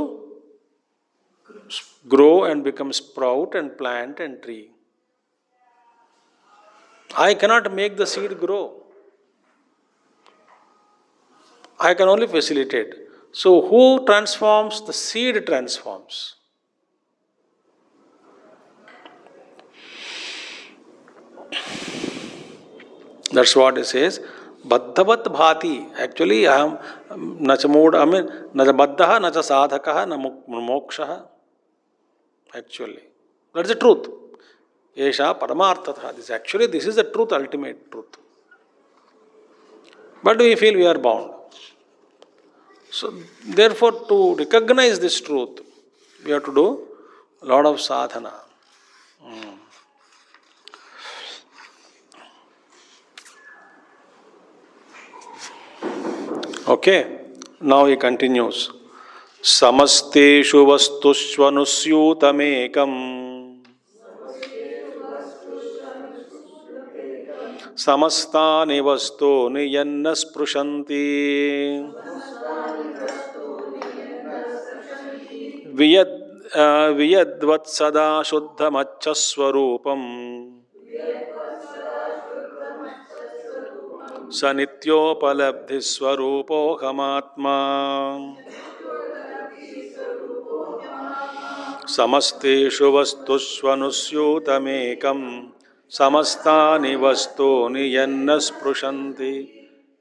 grow and become sprout and plant and tree. I cannot make the seed grow. I can only facilitate. So who transforms? The seed transforms. That's what it says. Baddhavat bhati. Actually, I am nacha baddha, nacha sadhakaha, na mokshaha. Actually, that's the truth. Esha paramarthatha. This is the truth, ultimate truth. But we feel we are bound. So, therefore, to recognize this truth, we have to do a lot of sadhana. Okay, now he continues. Samasteshu vastushvanusyutamekam samastani vastuni yanna sprushanti viyadvat sada shuddhamachaswarupam sanityopalabdhi swarupohamatma samasteshu vastushvanusyutamekam samastani vastuni yanna sprushanti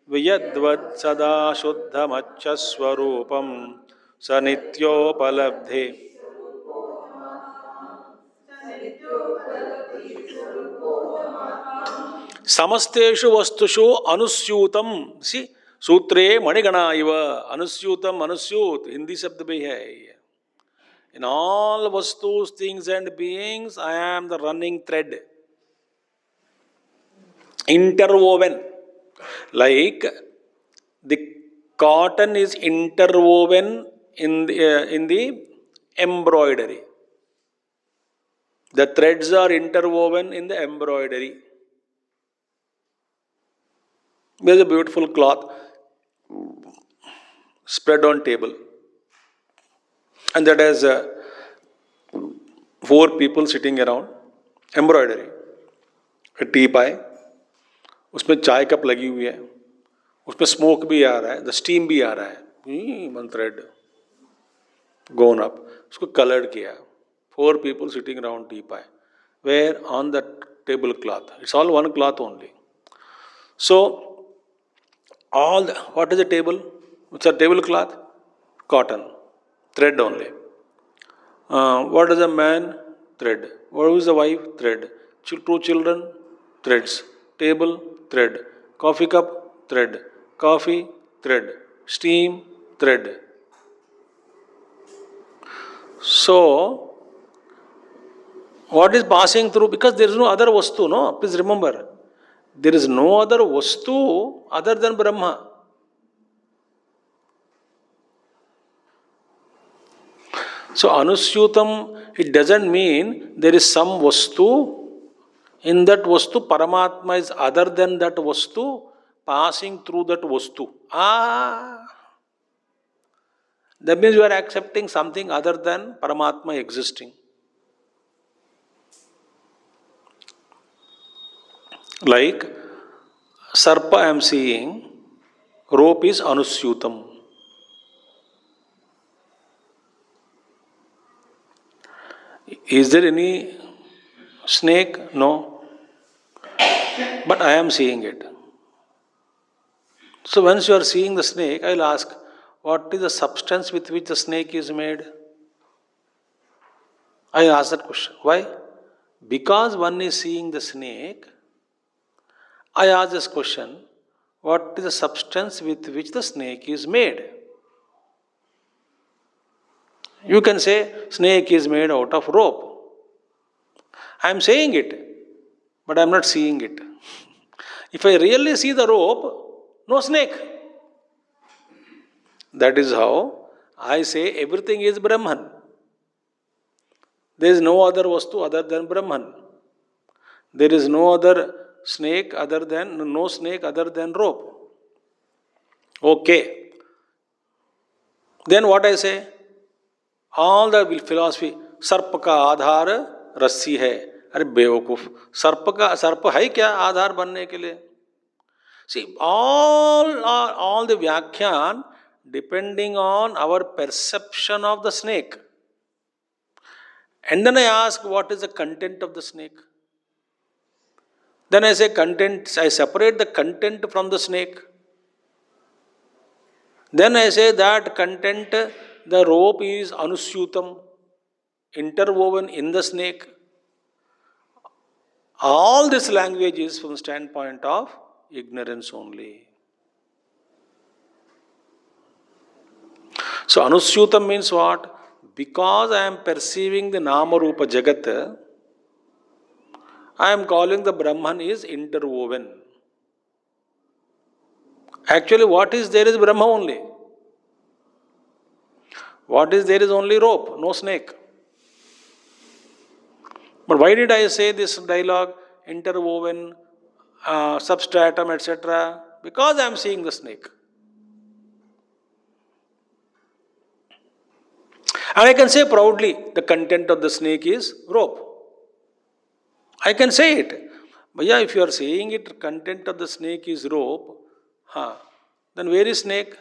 viyadvat sada shuddhamachaswarupam sanityopalabdhi. Samasteshu vastushu anusyutam. See, सूत्रे मणिगणा इव अनुस्यूतम अनुस्यूत हिंदी शब्द भी है. In all vastus, things and beings, I am the running thread. Interwoven. Like the cotton is interwoven in the embroidery. The threads are interwoven in the embroidery. There's a beautiful cloth spread on table. And that has 4 people sitting around. Embroidery. A tea pie. उसमें चाय cup लगी हुई है. उसमें smoke भी आ रहा है. The steam भी आ रहा है. One thread gone up. उसको colored किया. 4 people sitting around tea pie. Where on the tablecloth. It's all one cloth only. So, what is the table? What's a tablecloth? Cotton. Thread only. What is a man? Thread. What is the wife? Thread. 2 children? Threads. Table? Thread. Coffee cup? Thread. Coffee? Thread. Steam? Thread. So, what is passing through? Because there is no other vastu, no? Please remember. There is no other vastu other than Brahma. So, anusyutam, it doesn't mean there is some vastu. In that vastu, Paramatma is other than that vastu, passing through that vastu. That means you are accepting something other than Paramatma existing. Like Sarpa I am seeing, rope is Anusyutam. Is there any snake? No. But I am seeing it. So once you are seeing the snake, I will ask, what is the substance with which the snake is made? I ask that question. Why? Because one is seeing the snake, I ask this question, what is the substance with which the snake is made? You can say snake is made out of rope. I am saying it, but I am not seeing it. If I really see the rope, no snake. That is how I say everything is Brahman. There is no other vastu other than Brahman. There is no other snake other than, no snake other than rope. Okay. Then what I say? All the philosophy, सर्प का आधार रस्सी है. अरे बेवकूफ, सर्प है क्या आधार बनने के लिए? See, all the Vyakhyan depending on our perception of the snake. And then I ask, what is the content of the snake? Then I say content, I separate the content from the snake. Then I say that content, the rope is Anusyutam, interwoven in the snake. All this language is from the standpoint of ignorance only. So Anusyutam means what? Because I am perceiving the Nama Rupa Jagat, I am calling the Brahman is interwoven. Actually, what is there is Brahma only. What is there is only rope, no snake. But why did I say this dialogue, interwoven, substratum, etc.? Because I am seeing the snake. And I can say proudly, the content of the snake is rope. I can say it. But yeah, if you are saying it, content of the snake is rope, then where is snake?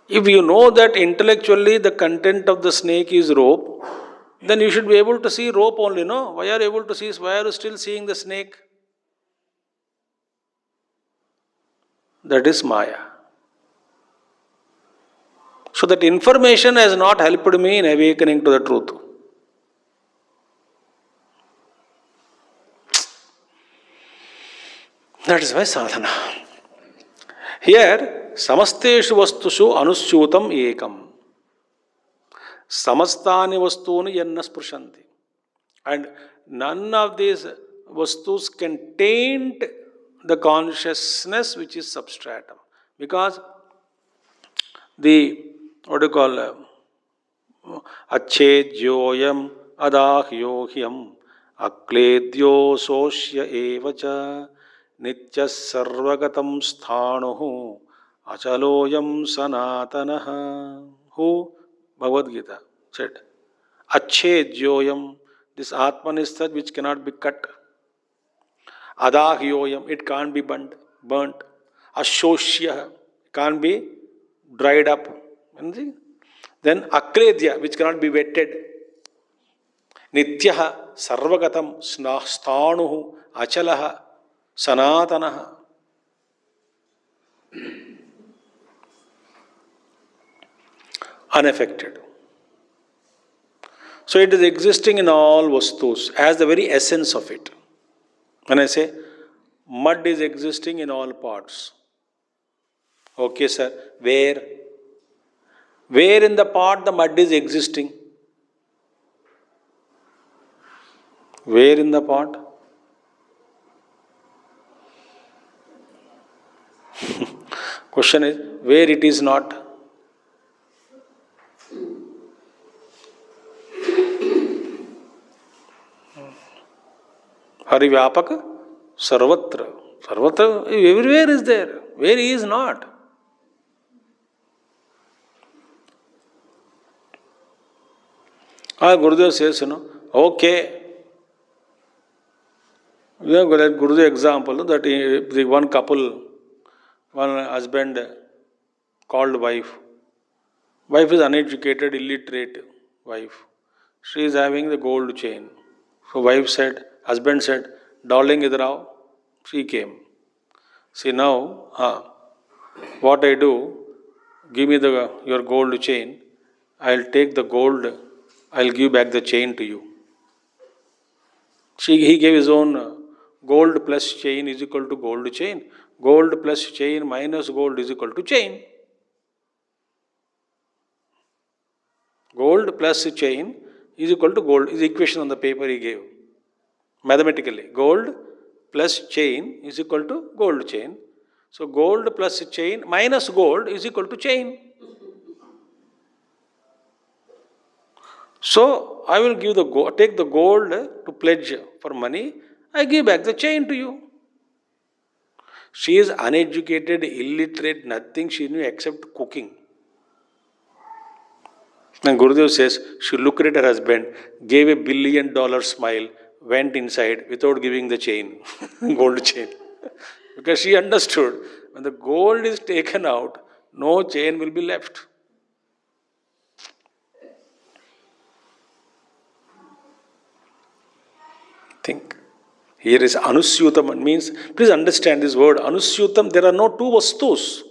If you know that intellectually the content of the snake is rope, then you should be able to see rope only, no? Why are you able to see? Why are you still seeing the snake? That is Maya. So that information has not helped me in awakening to the truth. That is my sadhana. Here, samasteshu vastushu anusyutam ekam. Samastani vastuni yanna sprshanti. And none of these vastus can taint the consciousness which is substratum. Because the, what do you call, acchedyoyam adahyohyam akledyo soshya evacha nityas sarvagatam sthānuhu achaloyam sanatanaha. Who? Bhagavad Gita said, acchedyoyam, this Atman is such which cannot be cut. Adahyoyam, it can't be burnt. Ashoshya, can't be dried up. Then akledya, which cannot be wetted. Nityaha sarvagatam sthānuhu achalaha sanatanaha. Unaffected. So it is existing in all vastus as the very essence of it. When I say mud is existing in all parts. Okay, sir. Where? Where in the pot the mud is existing? Where in the pot? Question is, where it is not? Harivyapaka sarvatra. Sarvatra, everywhere is there. Where he is not? Gurudev says, okay. Let Gurudev example that the one couple, one husband called wife. Wife is uneducated, illiterate wife. She is having the gold chain. So wife said, husband said, darling idhar aao. She came. See now, what I do, give me your gold chain. I'll take the gold, I'll give back the chain to you. He gave his own gold plus chain is equal to gold chain. Gold plus chain minus gold is equal to chain. Gold plus chain is equal to gold is the equation on the paper he gave. Mathematically, gold plus chain is equal to gold chain. So gold plus chain minus gold is equal to chain. So I will give take the gold to pledge for money. I give back the chain to you. She is uneducated, illiterate, nothing she knew except cooking. And Gurudev says she looked at her husband, gave $1 billion smile, went inside without giving the chain, gold chain. Because she understood when the gold is taken out, no chain will be left. Think. Here is Anusyutam, means, please understand this word Anusyutam, there are no two vastus.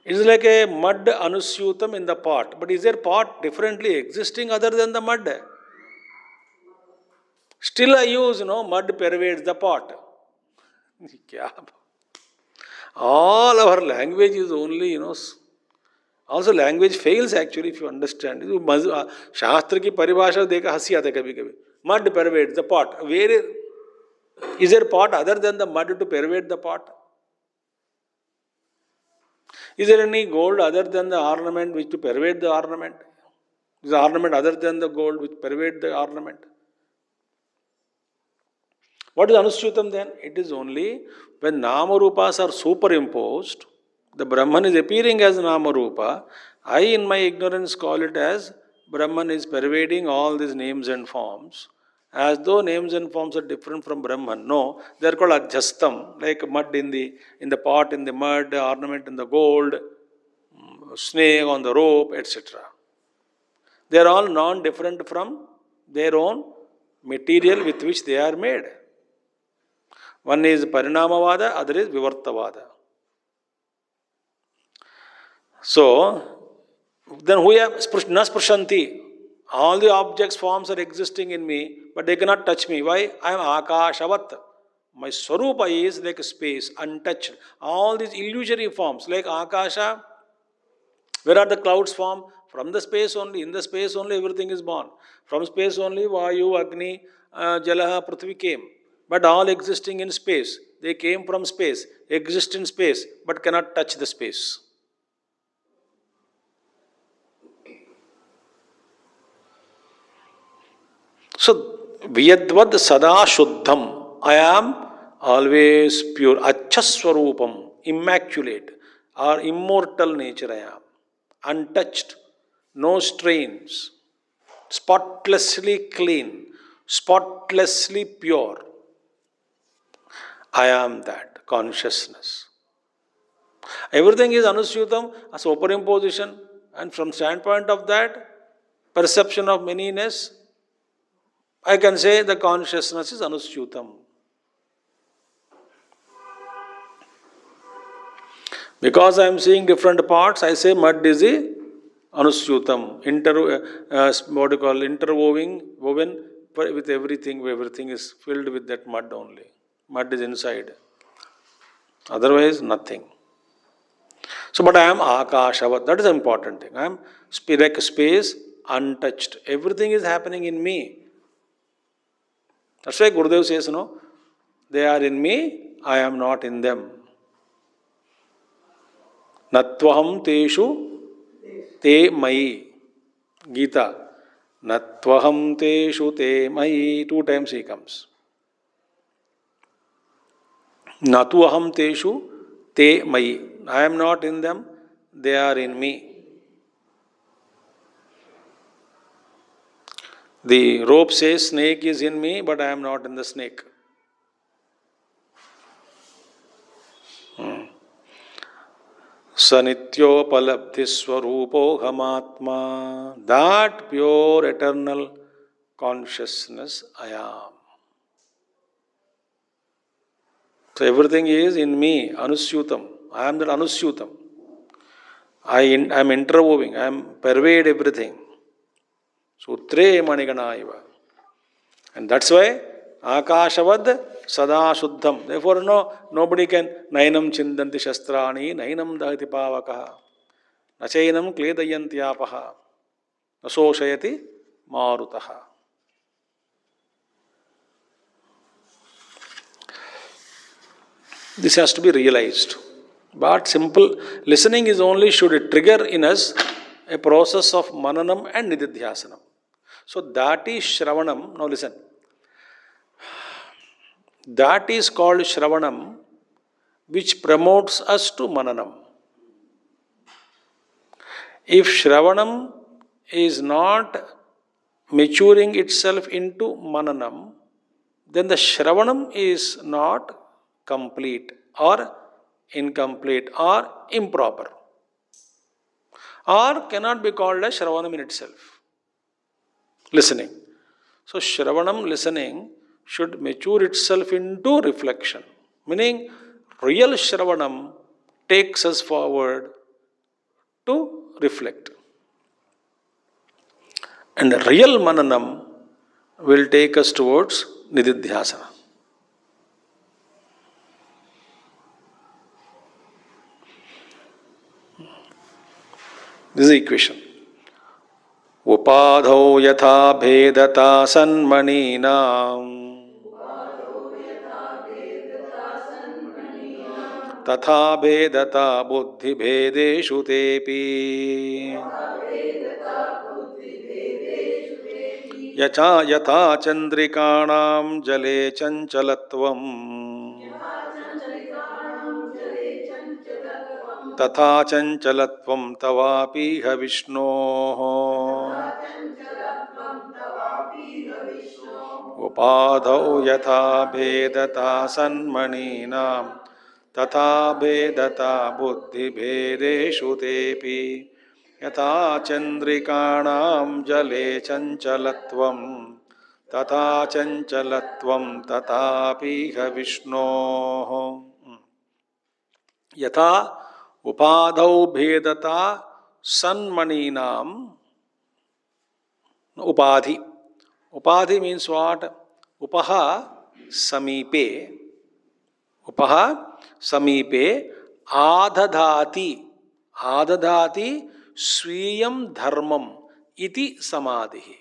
It is like a mud Anusyutam in the pot. But is there pot differently existing other than the mud? Still I use, mud pervades the pot. All our language is only, also language fails actually if you understand. Shastra ki paribhasha dekha hasi aata kabhi kabhi. Mud pervades the pot. Where is there pot other than the mud to pervade the pot? Is there any gold other than the ornament which to pervade the ornament? Is the ornament other than the gold which pervade the ornament? What is Anusyutam then? It is only when Namarupas are superimposed, the Brahman is appearing as Namarupa. I in my ignorance call it as Brahman is pervading all these names and forms. As though names and forms are different from Brahman. No, they are called adjustam, like mud in the pot, in the mud, ornament in the gold, snake on the rope, etc. They are all non-different from their own material with which they are made. One is Parinamavada, other is Vivartavada. So, then who have Nasprshanti? All the objects, forms are existing in me, but they cannot touch me. Why? I am Akashavat. My Swarupa is like space, untouched. All these illusory forms, like Akasha, where are the clouds formed? From the space only. In the space only everything is born. From space only Vayu, Agni, Jalaha, Prithvi came. But all existing in space. They came from space, exist in space, but cannot touch the space. So, Vyadvad Sada Shuddham. I am always pure. Achaswarupam. Immaculate. Or immortal nature I am. Untouched. No strains. Spotlessly clean. Spotlessly pure. I am that consciousness. Everything is Anusyutam as superimposition, and from standpoint of that perception of manyness, I can say the consciousness is Anusyutam. Because I am seeing different parts, I say mud is a Anusyutam. Interwoven with everything. Everything is filled with that mud only. Mud is inside. Otherwise, nothing. So, but I am Akashavat. That is the important thing. I am like space, untouched. Everything is happening in me. That's why Gurudev says, they are in me, I am not in them. Natvaham teshu te mai. Gita. Natvaham teshu te mai. 2 times he comes. Natu aham teshu te mai. I am not in them, they are in me. The rope says snake is in me, but I am not in the snake. Sanithyopalabdhi swarupo hamatma. That pure eternal consciousness I am. So everything is in me, anusyutam. I am that anusyutam. I am interwoven, I am pervade everything. Sutre maniganaiva. And that's why Akashavad Sada Shuddham. Therefore, nobody can Nainam Chindanti Shastrani, Nainam Dahati Pavakaha, Nachainam Kledayantyapaha, Nasoshayati Marutaha. This has to be realized. But simple listening is only should trigger in us a process of mananam and nididhyasanam. So that is Shravanam. Now listen. That is called Shravanam, which promotes us to Mananam. If Shravanam is not maturing itself into Mananam, then the Shravanam is not complete or incomplete or improper, or cannot be called as Shravanam in itself. Listening. So Shravanam, listening, should mature itself into reflection. Meaning, real Shravanam takes us forward to reflect. And real Mananam will take us towards Nididhyasana. This is the equation. Upadhau yatha bhedata sanmanina तथा भेदता बुद्धि भेदेषु तेपि यथा यथा चंद्रिकाणां जले चंचलत्वम् तथा चंचलत्वं तवापीह विष्णोः उपाधौ यथा भेदता सन्मणीनां तथा भेदता बुद्धिभेदेषु तेपि यथा चंद्रिकाणां जले चंचलत्वं तथा चंचलत्वं तथापीह विष्णोः यथा उपाधौ भेदता सन्मणीनां उपाधि. Upadhi means what? Upaha samipe. Upaha samipe adadhati. Adadhati swiyam dharmam iti samadhi.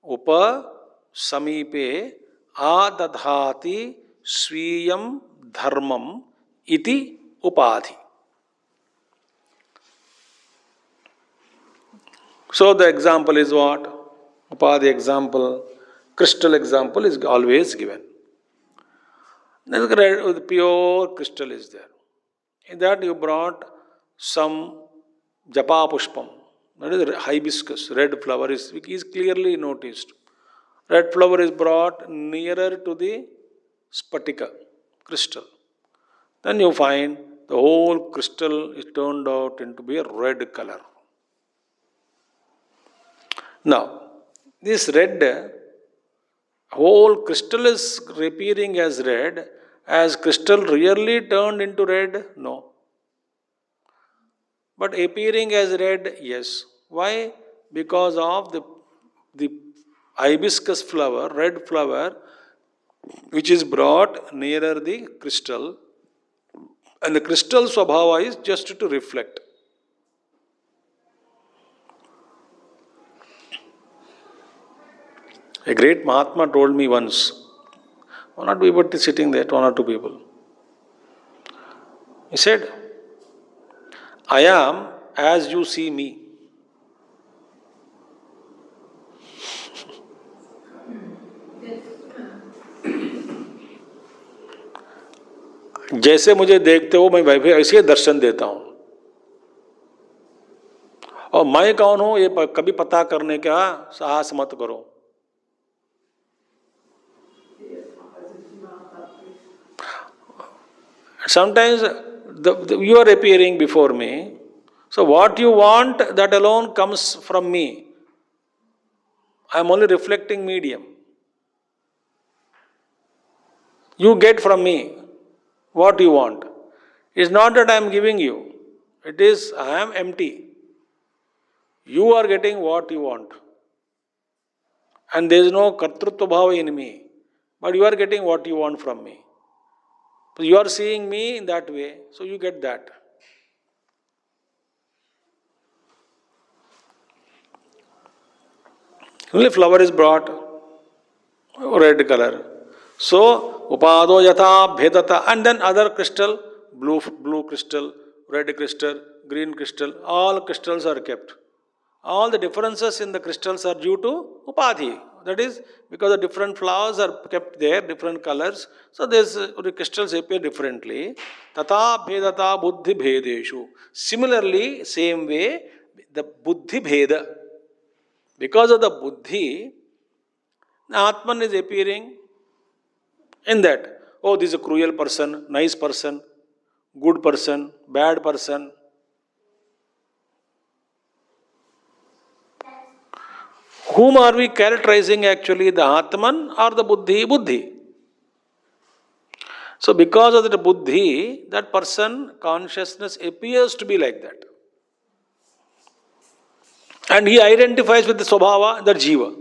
Upa samipe adadhati swiyam dharmam iti upadhi. So the example is what? Upadhi example, crystal example is always given. The pure crystal is there. In that you brought some japa pushpam, that is hibiscus, red flower is clearly noticed. Red flower is brought nearer to the spatika, crystal. Then you find the whole crystal is turned out into be a red color. Now, this red, whole crystal is appearing as red. As crystal really turned into red? No. But appearing as red, yes. Why? Because of the hibiscus flower, red flower, which is brought nearer the crystal. And the crystal swabhava is just to reflect. A great Mahatma told me once, one or two people sitting there, one or two people. He said, I am as you see me. जैसे मुझे देखते हो मैं वैसे ऐसे दर्शन देता हूं. और मैं कौन हूं ये कभी पता करने का साहस मत करो. Sometimes you are appearing before me. So what you want, that alone comes from me. I am only reflecting medium. You get from me what you want. It's not that I am giving you. It is I am empty. You are getting what you want. And there is no kartrutva bhava in me. But you are getting what you want from me. So you are seeing me in that way, so you get that. Only flower is brought, red color. So, upado yatha bhedata, and then other crystal, blue crystal, red crystal, green crystal, all crystals are kept. All the differences in the crystals are due to upadhi. That is because the different flowers are kept there, different colors. So the crystals appear differently. Tata bhedata buddhi bhedeshu. Similarly, same way, the buddhi bheda. Because of the buddhi, the Atman is appearing in that. Oh, this is a cruel person, nice person, good person, bad person. Whom are we characterizing actually, the Atman or the Buddhi? Buddhi. So because of the Buddhi, that person, consciousness appears to be like that. And he identifies with the Swabhava, the Jiva.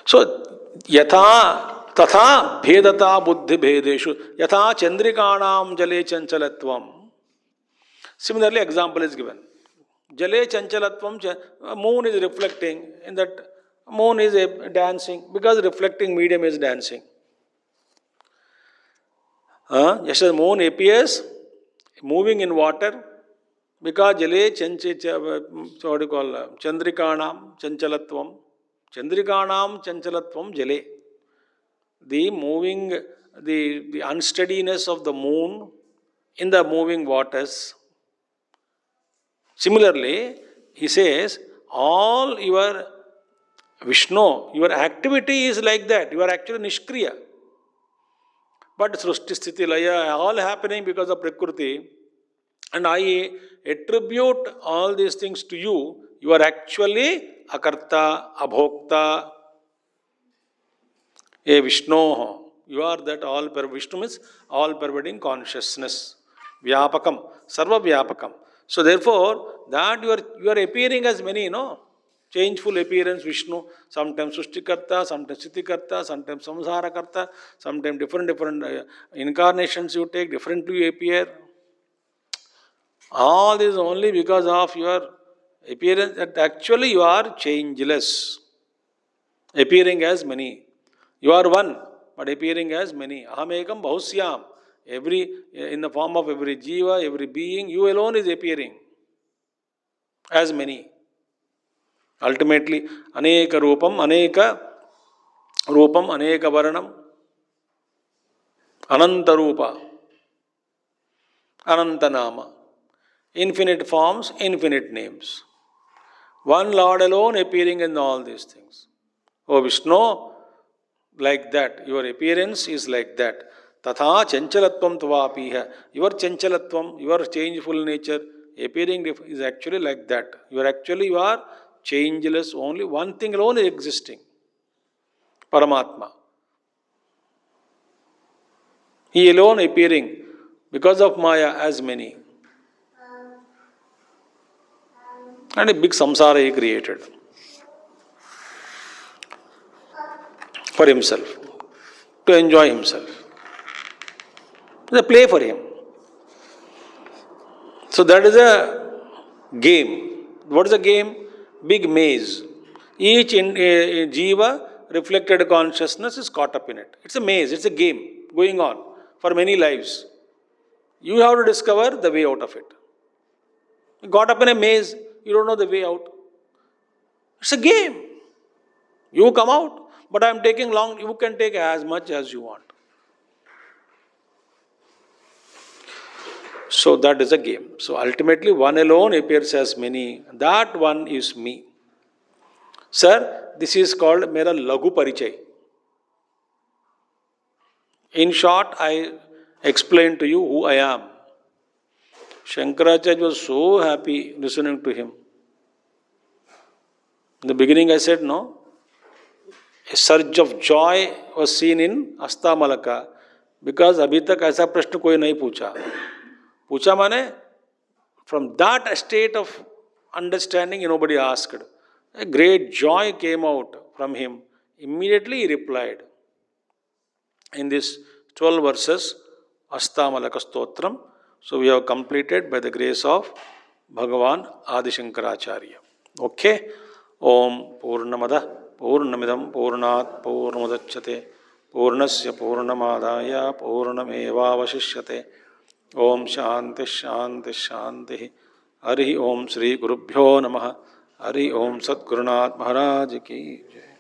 So, yatha tatha bhedata buddhi bhedeshu yatha chandrikanam jale chanchalatvam. Similarly, example is given. Jale chanchalatvam, moon is reflecting, in that moon is dancing, because reflecting medium is dancing. Just as moon appears moving in water, because jale what do you call chandrikanam chanchalatvam. Chandrikanam chanchalatvam jale. The moving, the unsteadiness of the moon in the moving waters. Similarly, he says, all your Vishnu, your activity is like that. You are actually Nishkriya. But Srushti Sthiti Laya, all happening because of Prakriti. And I attribute all these things to you. You are actually Akarta, Abhokta, a Vishnu. You are that all, Vishnu means all pervading consciousness. Vyapakam, Sarva Vyapakam. So therefore, that you are appearing as many, changeful appearance, Vishnu, sometimes Sushtikarta, sometimes Sthitikarta, sometimes Samsarakarta, sometimes different incarnations you take, differently you appear. All this only because of your appearance, that actually you are changeless, appearing as many. You are one, but appearing as many. Ahamekam bahusyam. In the form of every jiva, every being, you alone is appearing as many. Ultimately, aneka rupam, aneka varanam, ananta rupa, ananta nama. Infinite forms, infinite names. One Lord alone appearing in all these things. Oh Vishnu, like that. Your appearance is like that. Tatha chanchalatvam tvapiha. Your chanchalatvam, your changeful nature, appearing is actually like that. You are changeless, only one thing alone is existing. Paramatma. He alone appearing because of Maya as many. And a big samsara he created for himself, to enjoy himself. It's a play for him. So that is a game. What is a game? Big maze. Each jiva, reflected consciousness, is caught up in it. It's a maze, it's a game going on for many lives. You have to discover the way out of it. You got up in a maze, you don't know the way out. It's a game. You come out, but I am taking long, you can take as much as you want. So that is a game. So ultimately, one alone appears as many. That one is me. Sir, this is called Mera Lagu Parichay. In short, I explained to you who I am. Shankaracharya was so happy listening to him. In the beginning I said no. A surge of joy was seen in Hastamalaka because अभी तक ऐसा प्रश्न कोई नहीं पूछा. पूछा माने from that state of understanding nobody asked. A great joy came out from him. Immediately he replied in this 12 verses Hastamalaka Stotram. So we have completed by the grace of Bhagavan Adi Shankaracharya. Okay. Om Purnamada Purnamidam Purnat Purnamudachyate Purnasya Purnamadaya Purnamevavashishyate. Om Shanti Shanti Shanti. Hari Om Sri Gurubhyo Namaha. Hari Om Sadgurunath Maharaj Ki Jai.